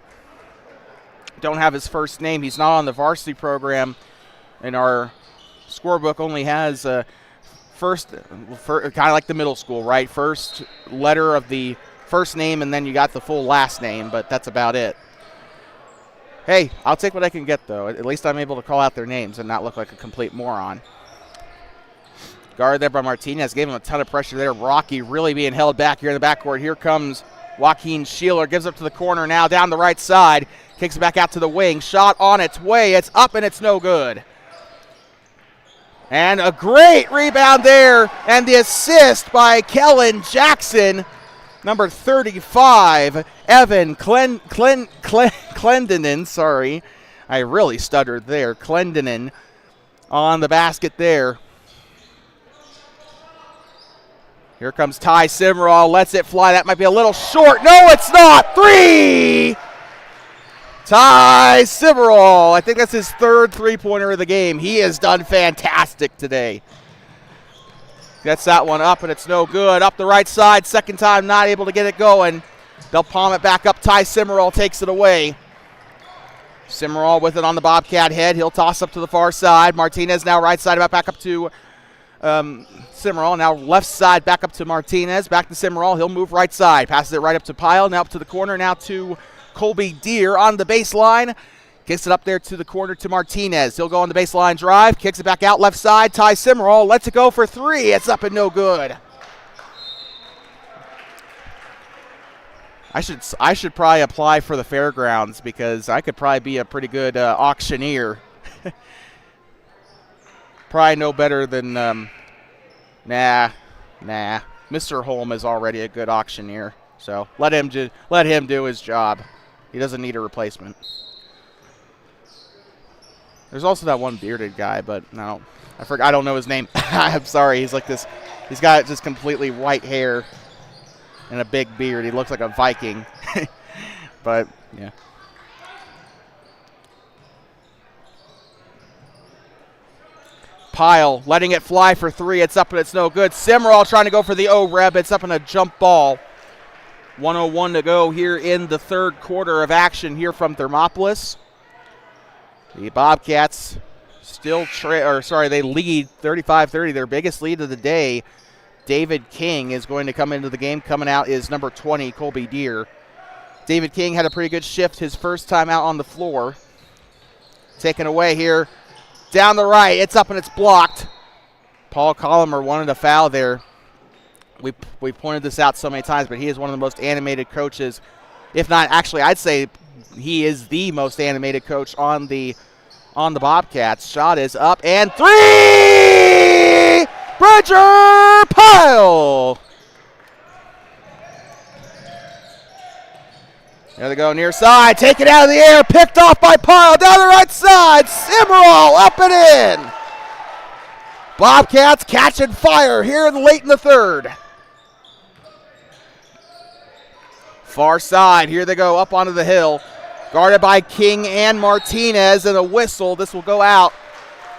Don't have his first name. He's not on the varsity program in our scorebook only has first kind of like the middle school, right? First letter of the first name, and then you got the full last name, but that's about it. Hey, I'll take what I can get, though. At least I'm able to call out their names and not look like a complete moron. Guard there by Martinez. Gave him a ton of pressure there. Rocky really being held back here in the backcourt. Here comes Joaquin Sheeler. Gives up to the corner now down the right side. Kicks it back out to the wing. Shot on its way. It's up and it's no good. And a great rebound there. And the assist by Kellen Jackson. Number 35, Evan Clendenin, sorry. I really stuttered there. Clendenin on the basket there. Here comes Ty Simrall, lets it fly. That might be a little short. No, it's not. 3! Ty Simrall. I think that's his third three-pointer of the game. He has done fantastic today. Gets that one up, and it's no good. Up the right side, second time, not able to get it going. They'll palm it back up. Ty Simrall takes it away. Simrall with it on the Bobcat head. He'll toss up to the far side. Martinez now right side, back up to Simrall. Now left side, back up to Martinez. Back to Simrall. He'll move right side. Passes it right up to Pyle. Now up to the corner. Now to Colby Deere on the baseline. Kicks it up there to the corner to Martinez. He'll go on the baseline drive. Kicks it back out left side. Ty Simrall lets it go for 3. It's up and no good. I should probably apply for the fairgrounds because I could probably be a pretty good auctioneer. Probably no better than nah. Mr. Holm is already a good auctioneer, so let him do his job. He doesn't need a replacement. There's also that one bearded guy, but no, I don't know his name. I'm sorry. He's like this. He's got just completely white hair and a big beard. He looks like a Viking. But yeah. Pyle letting it fly for 3. It's up and it's no good. Simrall trying to go for the O-Reb. It's up in a jump ball. 1:01 to go here in the third quarter of action here from Thermopolis. The Bobcats still they lead 35-30, their biggest lead of the day. David King is going to come into the game. Coming out is number 20, Colby Deere. David King had a pretty good shift his first time out on the floor. Taken away here. Down the right. It's up and it's blocked. Paul Collimer wanted a foul there. We pointed this out so many times, but he is one of the most animated coaches. If not, actually, I'd say he is the most animated coach on the Bobcats. Shot is up and 3! Bridger Pyle! There they go, near side. Take it out of the air. Picked off by Pyle. Down the right side. Simrall up and in. Bobcats catching fire here late in the third. Far side. Here they go up onto the hill. Guarded by King and Martinez, and a whistle. This will go out.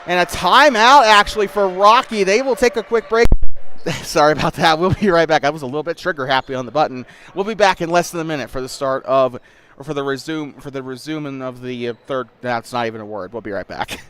And a timeout, actually, for Rocky. They will take a quick break. Sorry about that. We'll be right back. I was a little bit trigger happy on the button. We'll be back in less than a minute for the start of, or for the resuming of the third. That's not even a word. We'll be right back.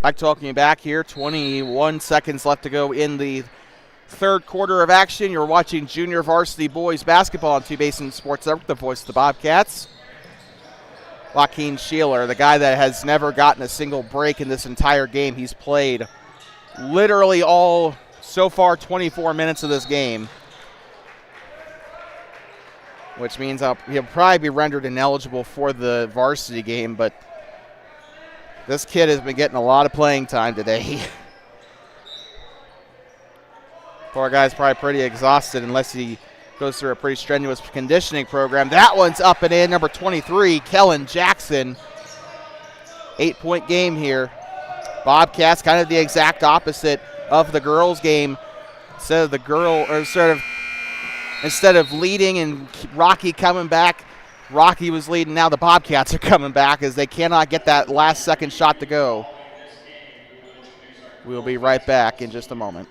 Back talking back here, 21 seconds left to go in the third quarter of action. You're watching junior varsity boys basketball on Two Basin Sports Network, the voice of the Bobcats. Joaquin Sheeler, the guy that has never gotten a single break in this entire game. He's played literally all, so far, 24 minutes of this game, which means he'll probably be rendered ineligible for the varsity game, but This kid has been getting a lot of playing time today. Poor guy's probably pretty exhausted unless he goes through a pretty strenuous conditioning program. That one's up and in, number 23, Kellen Jackson. 8-point game here. Bobcats kind of the exact opposite of the girls' game. Instead of leading and Rocky coming back, Rocky was leading. Now the Bobcats are coming back as they cannot get that last second shot to go. We'll be right back in just a moment.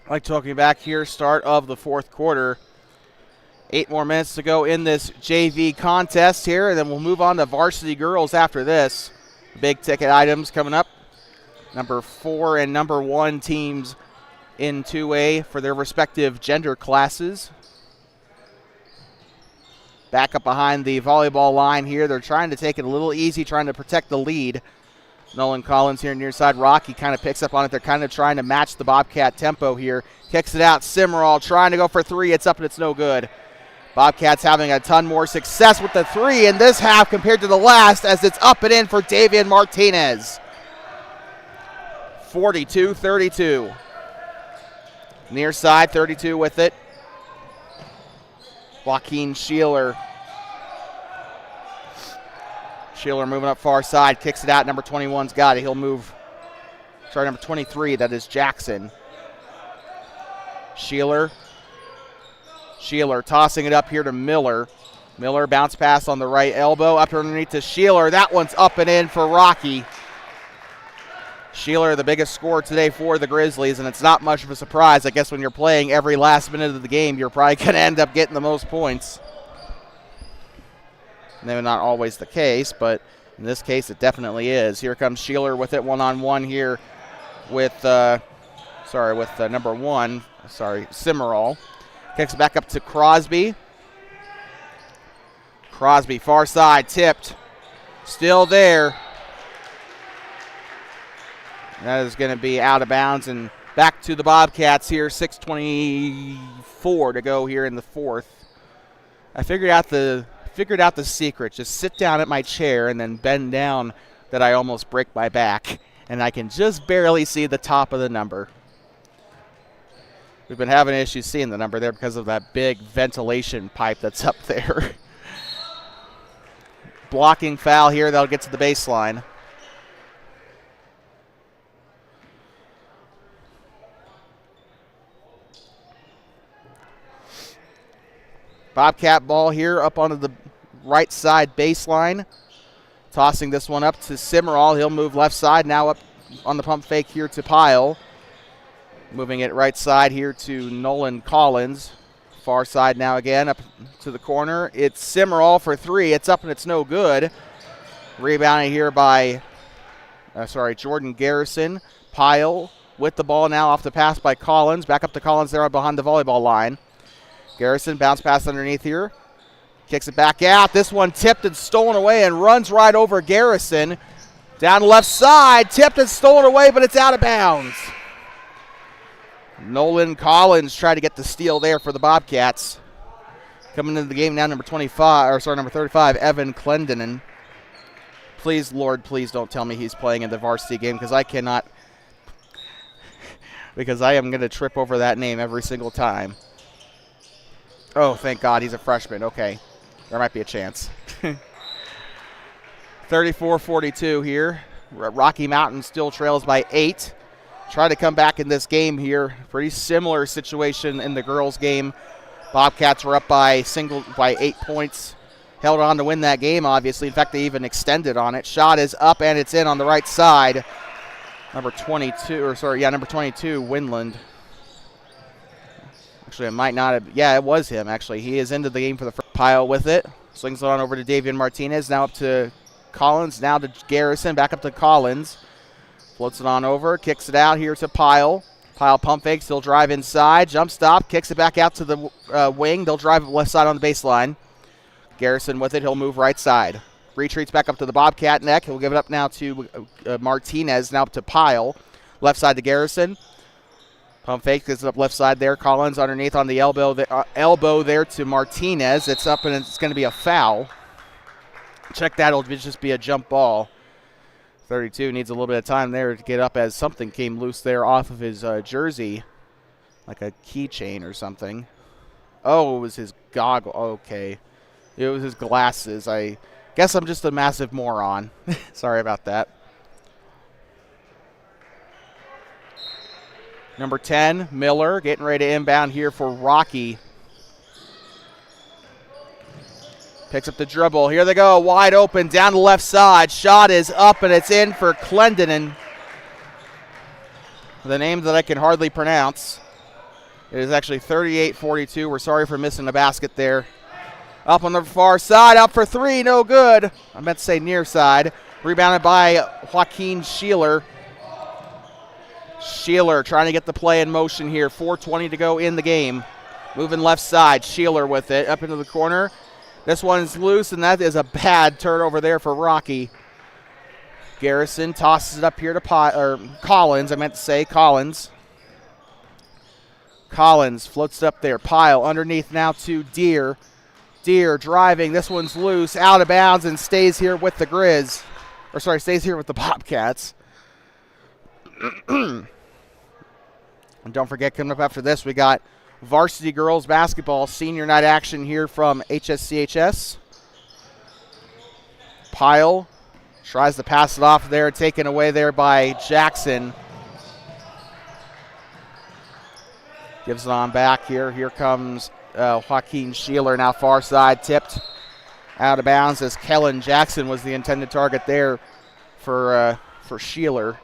Like talking back here, start of the fourth quarter. 8 more minutes to go in this JV contest here, and then we'll move on to varsity girls after this. Big ticket items coming up. Number 4 and number 1 teams in 2A for their respective gender classes. Back up behind the volleyball line here. They're trying to take it a little easy, trying to protect the lead. Nolan Collins here near side. Rocky kind of picks up on it. They're kind of trying to match the Bobcat tempo here. Kicks it out. Simmerall trying to go for 3. It's up and it's no good. Bobcats having a ton more success with the 3 in this half compared to the last as it's up and in for Davian Martinez. 42-32. Near side, 32 with it. Joaquin Sheeler. Sheeler moving up far side, kicks it out. Number 21's got it. He'll move. Sorry, number 23, that is Jackson. Sheeler tossing it up here to Miller. Miller bounce pass on the right elbow, up underneath to Sheeler. That one's up and in for Rocky. Sheeler, the biggest scorer today for the Grizzlies, and it's not much of a surprise. I guess when you're playing every last minute of the game, you're probably going to end up getting the most points. Maybe not always the case, but in this case it definitely is. Here comes Sheeler with it one-on-one here with, number 1, Simmerall. Kicks it back up to Crosby. Crosby, far side, tipped. Still there. That is going to be out of bounds and back to the Bobcats here. 6:24 to go here in the fourth. I figured out the secret. Just sit down at my chair and then bend down that I almost break my back. And I can just barely see the top of the number. We've been having issues seeing the number there because of that big ventilation pipe that's up there. Blocking foul here. That'll get to the baseline. Bobcat ball here up onto the right side baseline. Tossing this one up to Simmerall. He'll move left side. Now up on the pump fake here to Pyle. Moving it right side here to Nolan Collins. Far side now again up to the corner. It's Simmerall for 3. It's up and it's no good. Rebounding here by, Jordan Garrison. Pyle with the ball now off the pass by Collins. Back up to Collins there behind the volleyball line. Garrison bounce pass underneath here. Kicks it back out. This one tipped and stolen away and runs right over Garrison. Down left side, tipped and stolen away, but it's out of bounds. Nolan Collins tried to get the steal there for the Bobcats. Coming into the game now, number 35, Evan Clendenin. Please, Lord, please don't tell me he's playing in the varsity game, because I cannot, because I am going to trip over that name every single time. Oh, thank God, he's a freshman. Okay, there might be a chance. 34-42 here. Rocky Mountain still trails by 8. Try to come back in this game here. Pretty similar situation in the girls' game. Bobcats were up by 8 points. Held on to win that game, obviously. In fact, they even extended on it. Shot is up and it's in on the right side. Number 22, Winland. Actually, it might not have. Yeah, it was him, actually. He is into the game for the first. Pile with it. Slings it on over to Davian Martinez. Now up to Collins. Now to Garrison. Back up to Collins. Floats it on over. Kicks it out here to Pyle. Pyle pump fake, still drive inside, jump stop, kicks it back out to the wing. They'll drive it left side on the baseline. Garrison with it, he'll move right side. Retreats back up to the Bobcat neck. He'll give it up now to Martinez, now up to Pyle. Left side to Garrison. Pump fake, gets it up left side there. Collins underneath on the elbow there to Martinez. It's up and it's going to be a foul. Check that, it'll just be a jump ball. 32 needs a little bit of time there to get up as something came loose there off of his jersey, like a keychain or something. Oh, it was his goggle. Okay. It was his glasses. I guess I'm just a massive moron. Sorry about that. Number 10, Miller, getting ready to inbound here for Rocky. Picks up the dribble. Here they go. Wide open down the left side. Shot is up and it's in for Clendenin. The name that I can hardly pronounce. It is actually 38-42. We're sorry for missing the basket there. Up on the far side. Up for three. No good. I meant to say near side. Rebounded by Joaquin Sheeler. Sheeler trying to get the play in motion here. 4:20 to go in the game. Moving left side. Sheeler with it. Up into the corner. This one's loose, and that is a bad turnover there for Rocky. Garrison tosses it up here to Collins. I meant to say Collins. Collins floats it up there. Pyle underneath now to Deere. Deere driving. This one's loose, out of bounds, and stays here with the stays here with the Bobcats. And don't forget, coming up after this, we got varsity girls basketball senior night action here from HSCHS. Pyle tries to pass it off there, taken away there by Jackson. Gives it on back here. Here comes Joaquin Sheeler, now far side, tipped out of bounds as Kellen Jackson was the intended target there for Sheeler.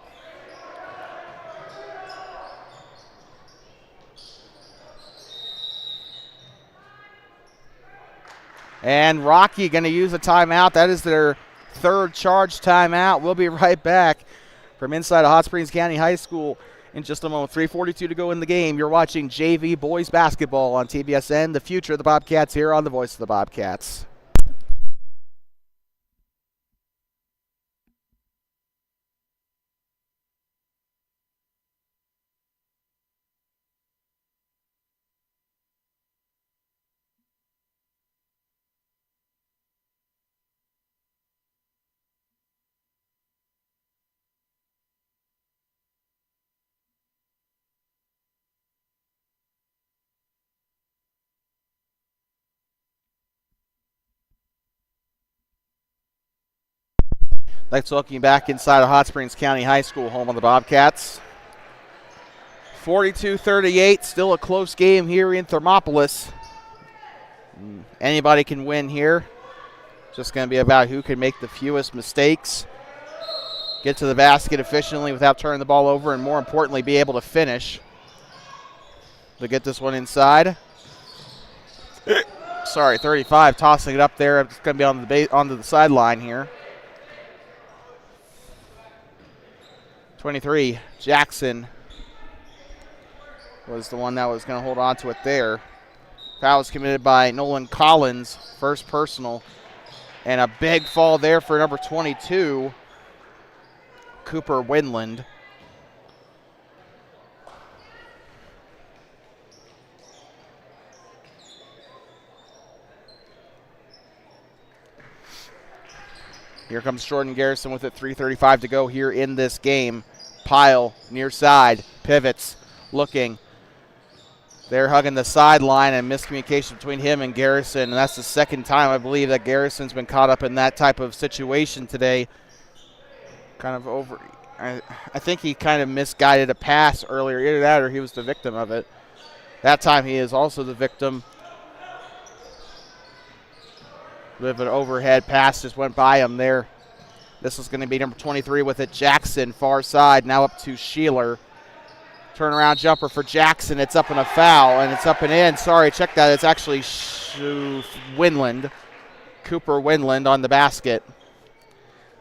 And Rocky going to use a timeout. That is their third charge timeout. We'll be right back from inside of Hot Springs County High School in just a moment. 3:42 to go in the game. You're watching JV Boys Basketball on TBSN. The future of the Bobcats here on the Voice of the Bobcats. Let's welcome you back inside of Hot Springs County High School, home of the Bobcats. 42-38, still a close game here in Thermopolis. Anybody can win here. Just going to be about who can make the fewest mistakes, get to the basket efficiently without turning the ball over, and more importantly, be able to finish. To get this one inside. 35, tossing it up there. It's going to be onto the sideline here. 23, Jackson was the one that was going to hold on to it there. Foul was committed by Nolan Collins, first personal. And a big fall there for number 22, Cooper Winland. Here comes Jordan Garrison with it, 3:35 to go here in this game. Pyle near side, pivots, looking. They're hugging the sideline, and miscommunication between him and Garrison. And that's the second time I believe that Garrison's been caught up in that type of situation today. Kind of over. I think he kind of misguided a pass earlier. Either that or he was the victim of it. That time he is also the victim. With an overhead pass just went by him there. This is going to be number 23 with it. Jackson, far side, now up to Sheeler. Turnaround jumper for Jackson. It's up and a foul, and it's up and in. Sorry, check that. It's actually Winland. Cooper Winland on the basket.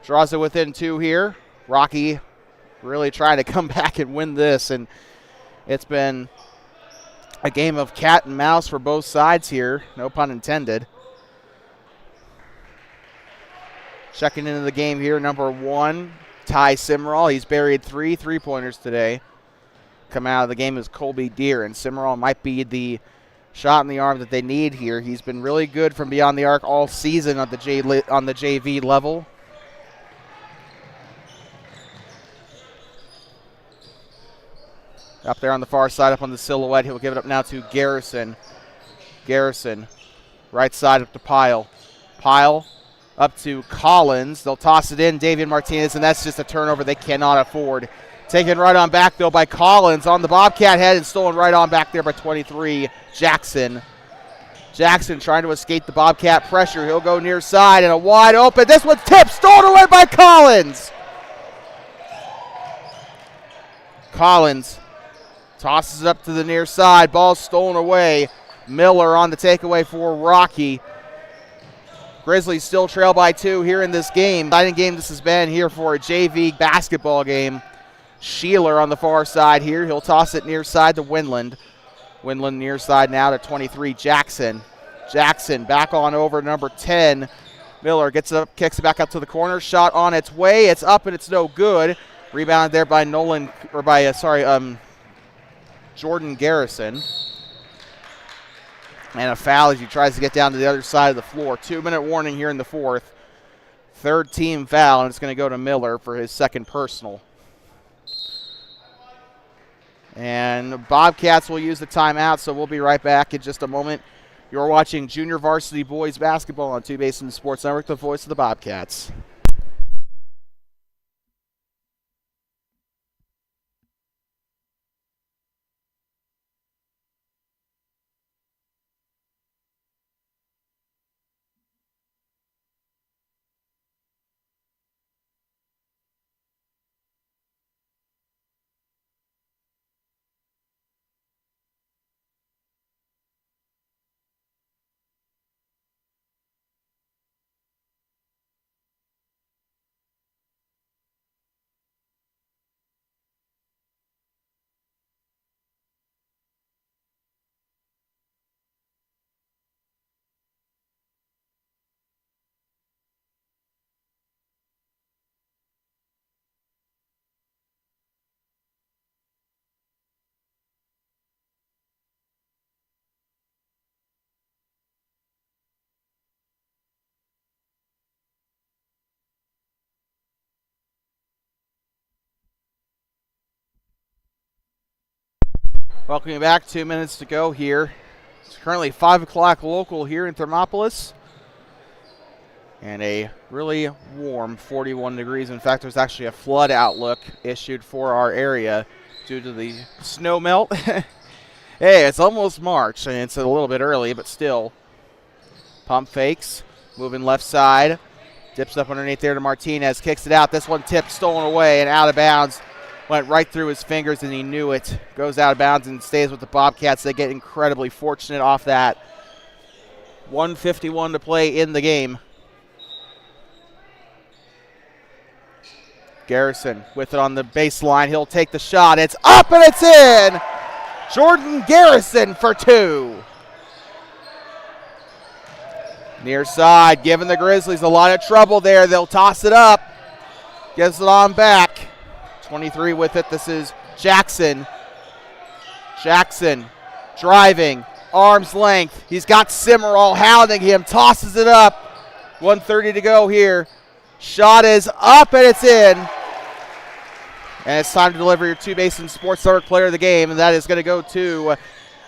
Draws it within 2 here. Rocky really trying to come back and win this, and it's been a game of cat and mouse for both sides here. No pun intended. Checking into the game here, number 1, Ty Simmerall. He's buried 3 3-pointers today. Coming out of the game is Colby Deere, and Simmerall might be the shot in the arm that they need here. He's been really good from beyond the arc all season on the JV level. Up there on the far side, up on the silhouette, he'll give it up now to Garrison. Garrison, right side up to Pyle. Pyle up to Collins. They'll toss it in, Davian Martinez, and that's just a turnover they cannot afford. Taken right on back, though, by Collins on the Bobcat head and stolen right on back there by 23, Jackson. Jackson trying to escape the Bobcat pressure. He'll go near side and a wide open. This one's tipped, stolen away by Collins. Collins tosses it up to the near side. Ball stolen away. Miller on the takeaway for Rocky. Grizzlies still trail by 2 here in this game. Exciting game this has been here for a JV basketball game. Sheeler on the far side here. He'll toss it near side to Winland. Winland near side now to 23, Jackson. Jackson back on over number 10. Miller gets it up, kicks it back up to the corner. Shot on its way. It's up and it's no good. Rebounded there by Jordan Garrison. And a foul as he tries to get down to the other side of the floor. 2-minute warning here in the 4th. 3rd team foul, and it's going to go to Miller for his 2nd personal. And Bobcats will use the timeout, so we'll be right back in just a moment. You're watching Junior Varsity Boys Basketball on Two Basin Sports Network, the voice of the Bobcats. Welcome you back. 2 minutes to go here. It's currently 5 o'clock local here in Thermopolis. And a really warm 41 degrees. In fact, there's actually a flood outlook issued for our area due to the snow melt. Hey, it's almost March, and it's a little bit early, but still. Pump fakes, moving left side. Dips up underneath there to Martinez, kicks it out. This one tipped, stolen away, and out of bounds. Went right through his fingers, and he knew it. Goes out of bounds and stays with the Bobcats. They get incredibly fortunate off that. 1:51 to play in the game. Garrison with it on the baseline. He'll take the shot. It's up and it's in. Jordan Garrison for 2. Near side, giving the Grizzlies a lot of trouble there. They'll toss it up. Gives it on back. 23 with it. This is Jackson. Jackson driving, arm's length. He's got Simmerall hounding him. Tosses it up. 1:30 to go here. Shot is up and it's in. And it's time to deliver your two-basin Sports Network player of the game, and that is going to go to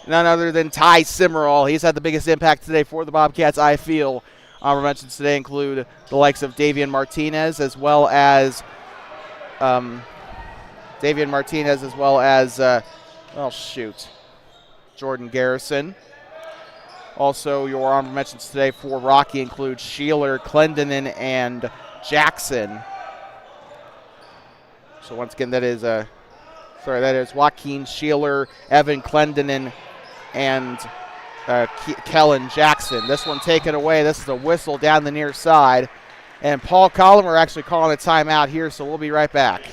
none other than Ty Simmerall. He's had the biggest impact today for the Bobcats, I feel. Honorable mentions today include the likes of Davian Martinez as well as Jordan Garrison. Also, your honorable mentions today for Rocky include Sheeler, Clendenin, and Jackson. So once again, that is Joaquin Sheeler, Evan Clendenin, and Kellen Jackson. This one taken away. This is a whistle down the near side. And Paul Collum are actually calling a timeout here, so we'll be right back.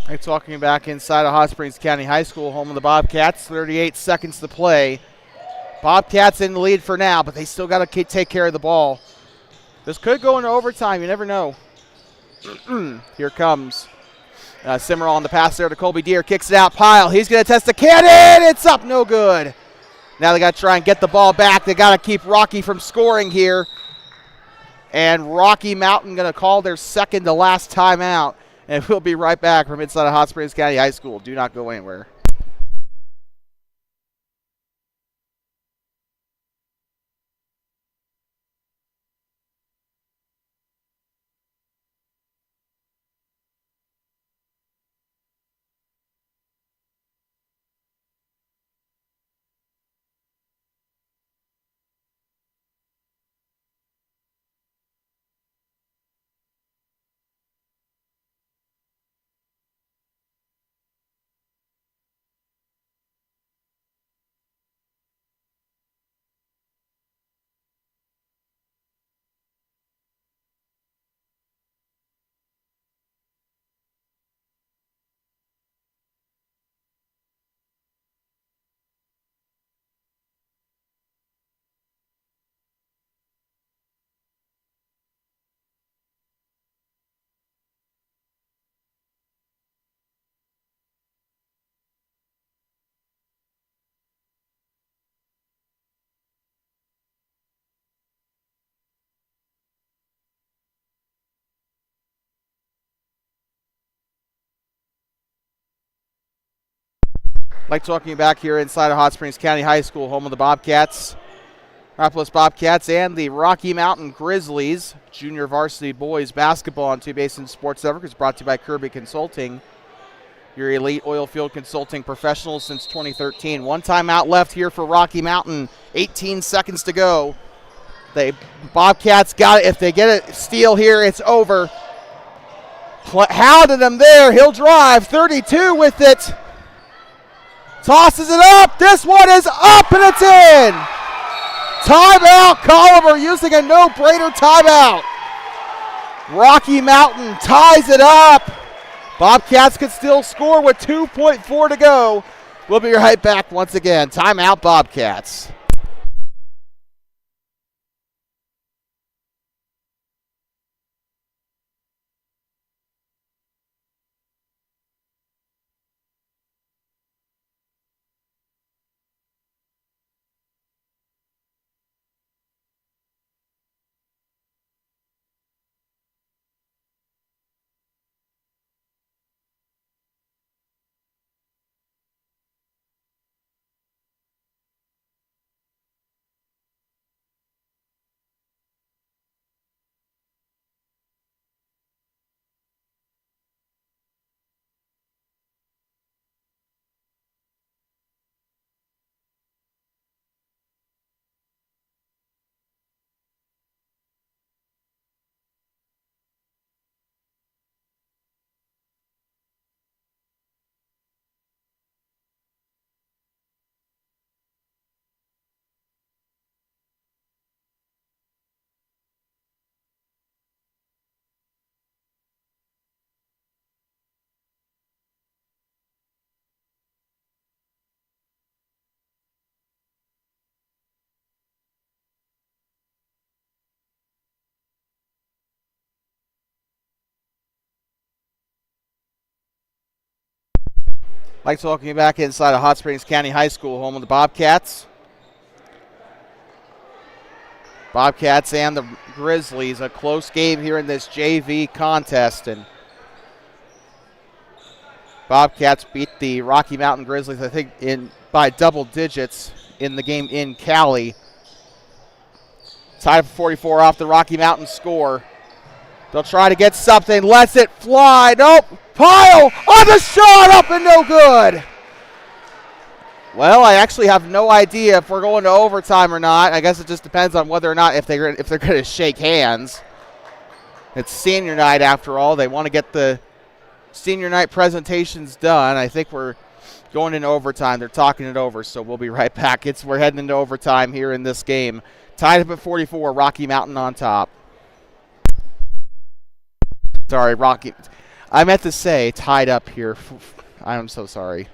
We're talking back inside of Hot Springs County High School, home of the Bobcats. 38 seconds to play. Bobcats in the lead for now, but they still got to take care of the ball. This could go into overtime. You never know. Here comes Simmerall on the pass there to Colby Deere. Kicks it out. Pyle. He's going to test the cannon. It's up. No good. Now they got to try and get the ball back. They got to keep Rocky from scoring here. And Rocky Mountain going to call their second to last timeout. And we'll be right back from inside of Hot Springs County High School. Do not go anywhere. Like talking back here inside of Hot Springs County High School, home of the Bobcats, Thermopolis Bobcats, and the Rocky Mountain Grizzlies. Junior varsity boys basketball on Two Basin Sports Network is brought to you by Kirby Consulting, your elite oil field consulting professionals since 2013. One timeout left here for Rocky Mountain. 18 seconds to go. The Bobcats got it. If they get a steal here, it's over. Hounded him there. He'll drive. 32 with it. Tosses it up. This one is up and it's in. Timeout. Colliver using a no-brainer timeout. Rocky Mountain ties it up. Bobcats could still score with 2.4 to go. We'll be right back once again. Timeout, Bobcats. I'd like to welcome you back inside of Hot Springs County High School, home of the Bobcats. Bobcats and the Grizzlies, a close game here in this JV contest. And Bobcats beat the Rocky Mountain Grizzlies, I think, by double digits in the game in Cali. Tied for 44 off the Rocky Mountain score. They'll try to get something, lets it fly. Nope. Pyle on the shot, up and no good. Well, I actually have no idea if we're going to overtime or not. I guess it just depends on whether or not if they're going to shake hands. It's senior night after all. They want to get the senior night presentations done. I think we're going into overtime. They're talking it over, so we'll be right back. We're heading into overtime here in this game. Tied up at 44, Rocky Mountain on top. Sorry, Rocky. I meant to say tied up here. I'm so sorry.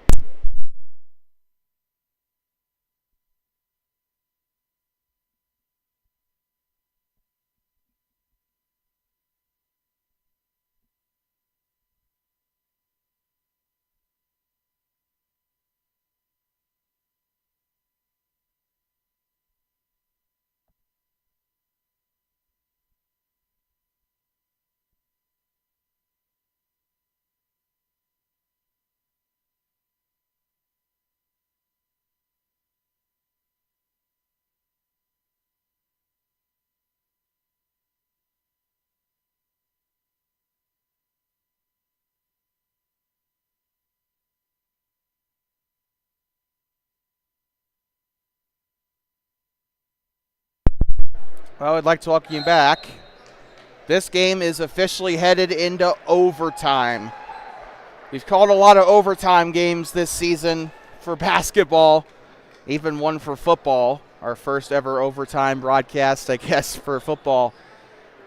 Well, I'd like to welcome you back. This game is officially headed into overtime. We've called a lot of overtime games this season for basketball, even one for football. Our first ever overtime broadcast, I guess, for football.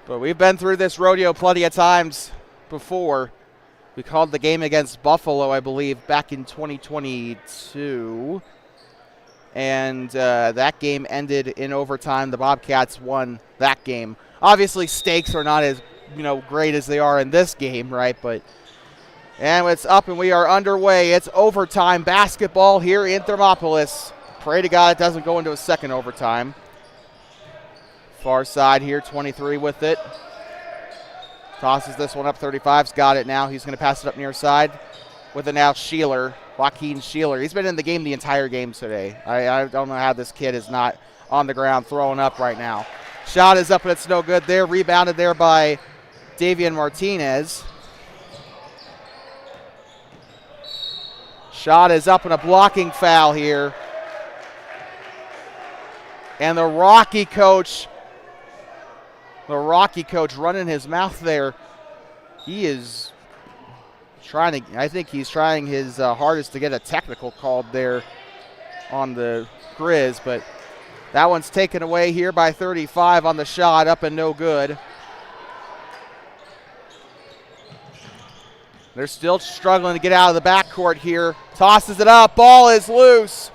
But we've been through this rodeo plenty of times before. We called the game against Buffalo, I believe, back in 2022. And that game ended in overtime. The Bobcats won that game. Obviously, stakes are not as great as they are in this game, right? And it's up and we are underway. It's overtime basketball here in Thermopolis. Pray to God it doesn't go into a second overtime. Far side here, 23 with it. Tosses this one up, 35's got it now. He's going to pass it up near side with it now Sheeler. Joaquin Sheeler. He's been in the game the entire game today. I don't know how this kid is not on the ground throwing up right now. Shot is up and it's no good there. Rebounded there by Davian Martinez. Shot is up and a blocking foul here. And the Rocky coach running his mouth there. He is I think he's trying his hardest to get a technical called there on the Grizz, but that one's taken away here by 35 on the shot, up and no good. They're still struggling to get out of the backcourt here. Tosses it up, ball is loose.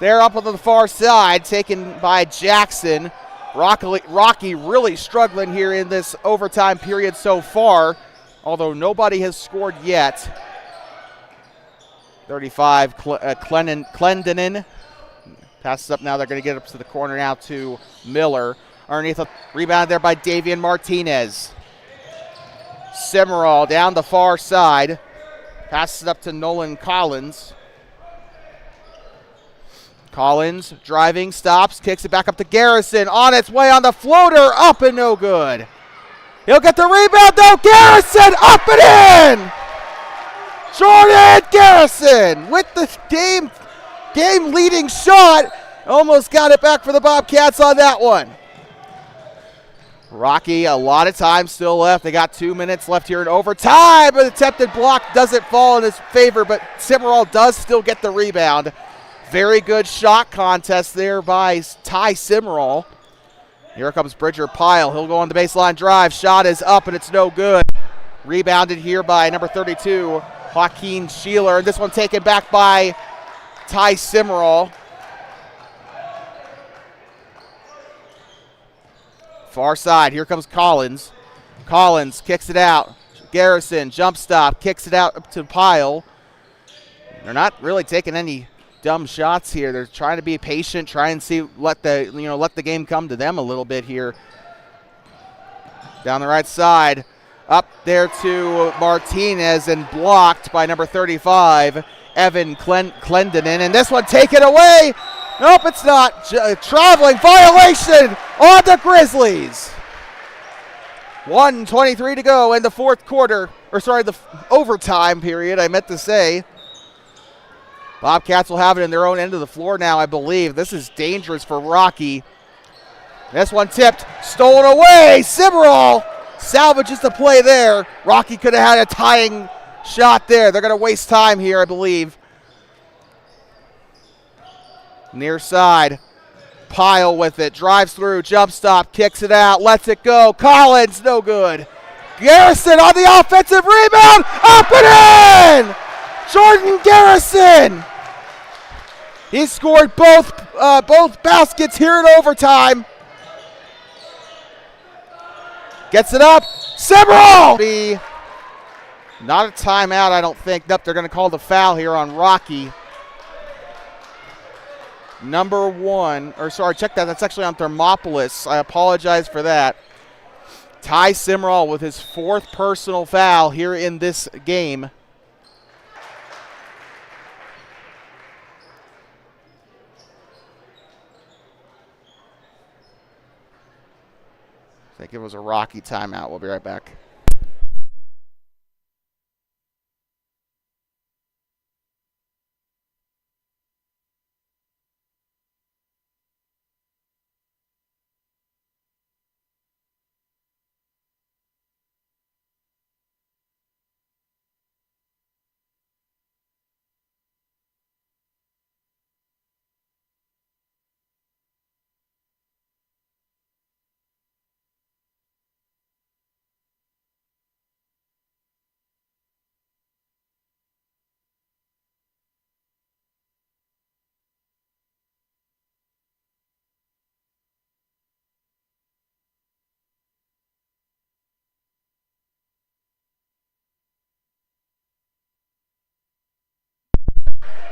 They're up on the far side, taken by Jackson. Rocky really struggling here in this overtime period so far, although nobody has scored yet. 35, Clendenin. Passes up now. They're going to get up to the corner now to Miller. Underneath a rebound there by Davian Martinez. Cimarral down the far side. Passes it up to Nolan Collins. Collins driving, stops, kicks it back up to Garrison. On its way on the floater, up and no good. He'll get the rebound though. Garrison up and in. Jordan Garrison with the game leading shot. Almost got it back for the Bobcats on that one. Rocky, a lot of time still left. They got 2 minutes left here in overtime. An attempted block doesn't fall in his favor, but Cimarral does still get the rebound. Very good shot contest there by Ty Cimarral. Here comes Bridger Pyle. He'll go on the baseline drive. Shot is up, and it's no good. Rebounded here by number 32, Joaquin Sheeler. And this one taken back by Ty Cimarral. Far side. Here comes Collins. Collins kicks it out. Garrison, jump stop, kicks it out up to Pyle. They're not really taking any dumb shots here. They're trying to be patient, try and see, let the game come to them a little bit here. Down the right side, up there to Martinez and blocked by number 35, Evan Clendenin. And this one taken away. Nope, it's not. Traveling violation on the Grizzlies. 1:23 to go in the fourth quarter, the overtime period, I meant to say. Bobcats will have it in their own end of the floor now, I believe. This is dangerous for Rocky. This one tipped, stolen away. Simmerall salvages the play there. Rocky could have had a tying shot there. They're going to waste time here, I believe. Near side. Pile with it. Drives through. Jump stop. Kicks it out. Lets it go. Collins, no good. Garrison on the offensive rebound. Up and in! Jordan Garrison. He scored both baskets here in overtime. Gets it up. Simmerall! Not a timeout, I don't think. Nope, they're going to call the foul here on Rocky. Check that. That's actually on Thermopolis. I apologize for that. Ty Simmerall with his fourth personal foul here in this game. I think it was a Rocky timeout. We'll be right back.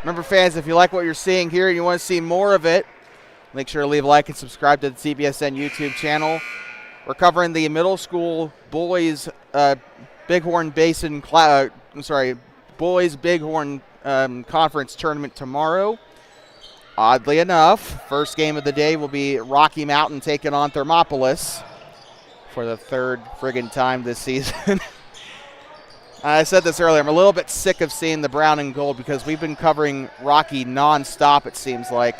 Remember, fans, if you like what you're seeing here and you want to see more of it, make sure to leave a like and subscribe to the CBSN YouTube channel. We're covering the middle school boys Bighorn Basin, boys Bighorn Conference tournament tomorrow. Oddly enough, first game of the day will be Rocky Mountain taking on Thermopolis for the third friggin' time this season. I said this earlier, I'm a little bit sick of seeing the brown and gold because we've been covering Rocky nonstop, it seems like.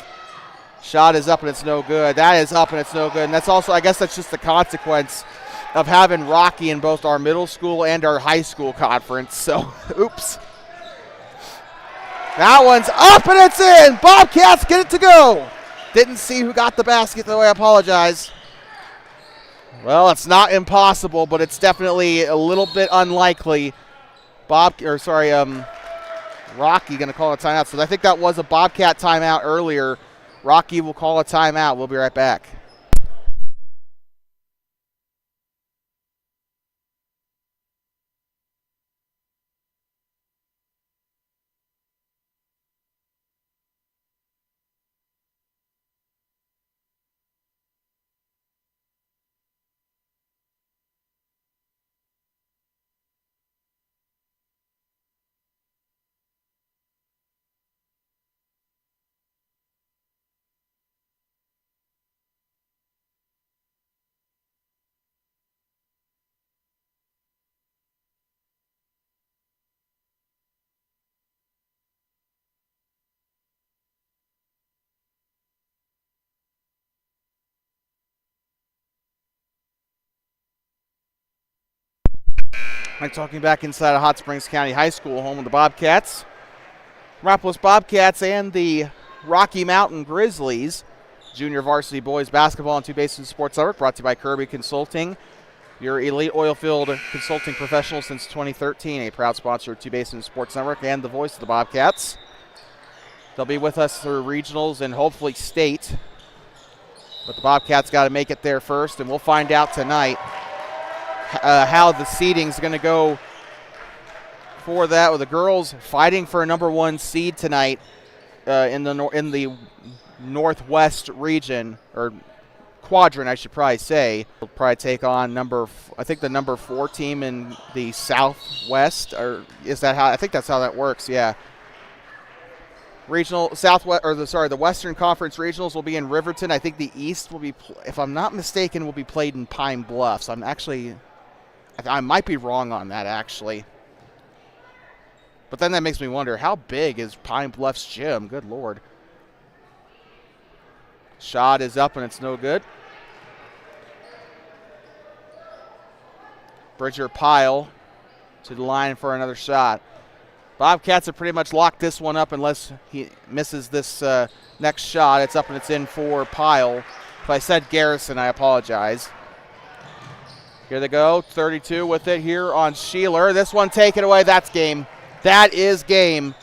Shot is up and it's no good. That is up and it's no good. And that's also, I guess that's just the consequence of having Rocky in both our middle school and our high school conference. So, oops. That one's up and it's in. Bobcats get it to go. Didn't see who got the basket, though. I apologize. Well, it's not impossible, but it's definitely a little bit unlikely. Rocky going to call a timeout. So I think that was a Bobcat timeout earlier. Rocky will call a timeout. We'll be right back. I'm talking back inside of Hot Springs County High School, home of the Bobcats. Thermopolis Bobcats and the Rocky Mountain Grizzlies. Junior varsity boys basketball on Two Basin Sports Network, brought to you by Kirby Consulting, your elite oil field consulting professional since 2013, a proud sponsor of Two Basin Sports Network and the voice of the Bobcats. They'll be with us through regionals and hopefully state, but the Bobcats got to make it there first, and we'll find out tonight how the seeding's going to go for that, with the girls fighting for a number 1 seed tonight in the Northwest region, or quadrant, I should probably say. We'll probably take on the number 4 team in the Southwest, or is that how? I think that's how that works. Yeah. Regional Southwest, the Western Conference regionals will be in Riverton. I think the East will be, if I'm not mistaken, will be played in Pine Bluff. So I might be wrong on that actually. But then that makes me wonder, how big is Pine Bluff's gym? Good Lord. Shot is up and it's no good. Bridger Pyle to the line for another shot. Bobcats have pretty much locked this one up unless he misses this next shot. It's up and it's in for Pyle. If I said Garrison, I apologize. Here they go, 32 with it here on Sheeler. This one taken away, that's game. That is game.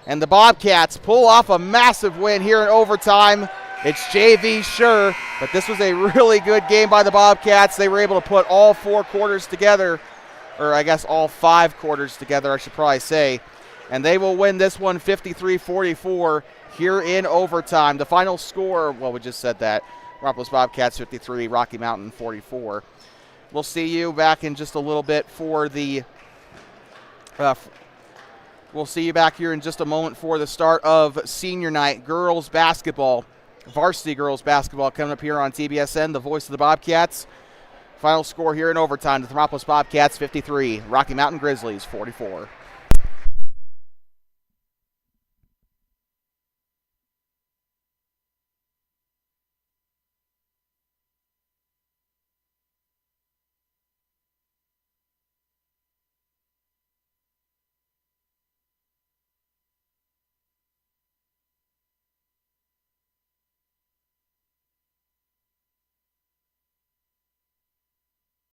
And the Bobcats pull off a massive win here in overtime. It's JV, sure, but this was a really good game by the Bobcats. They were able to put all 4 quarters together, or I guess all 5 quarters together, I should probably say. And they will win this one 53-44 here in overtime. The final score, well, we just said that. Thermopolis Bobcats 53, Rocky Mountain 44. We'll see you back in just a little bit for the we'll see you back here in just a moment for the start of senior night girls basketball, varsity girls basketball coming up here on TBSN, the voice of the Bobcats. Final score here in overtime, the Thermopolis Bobcats 53, Rocky Mountain Grizzlies 44.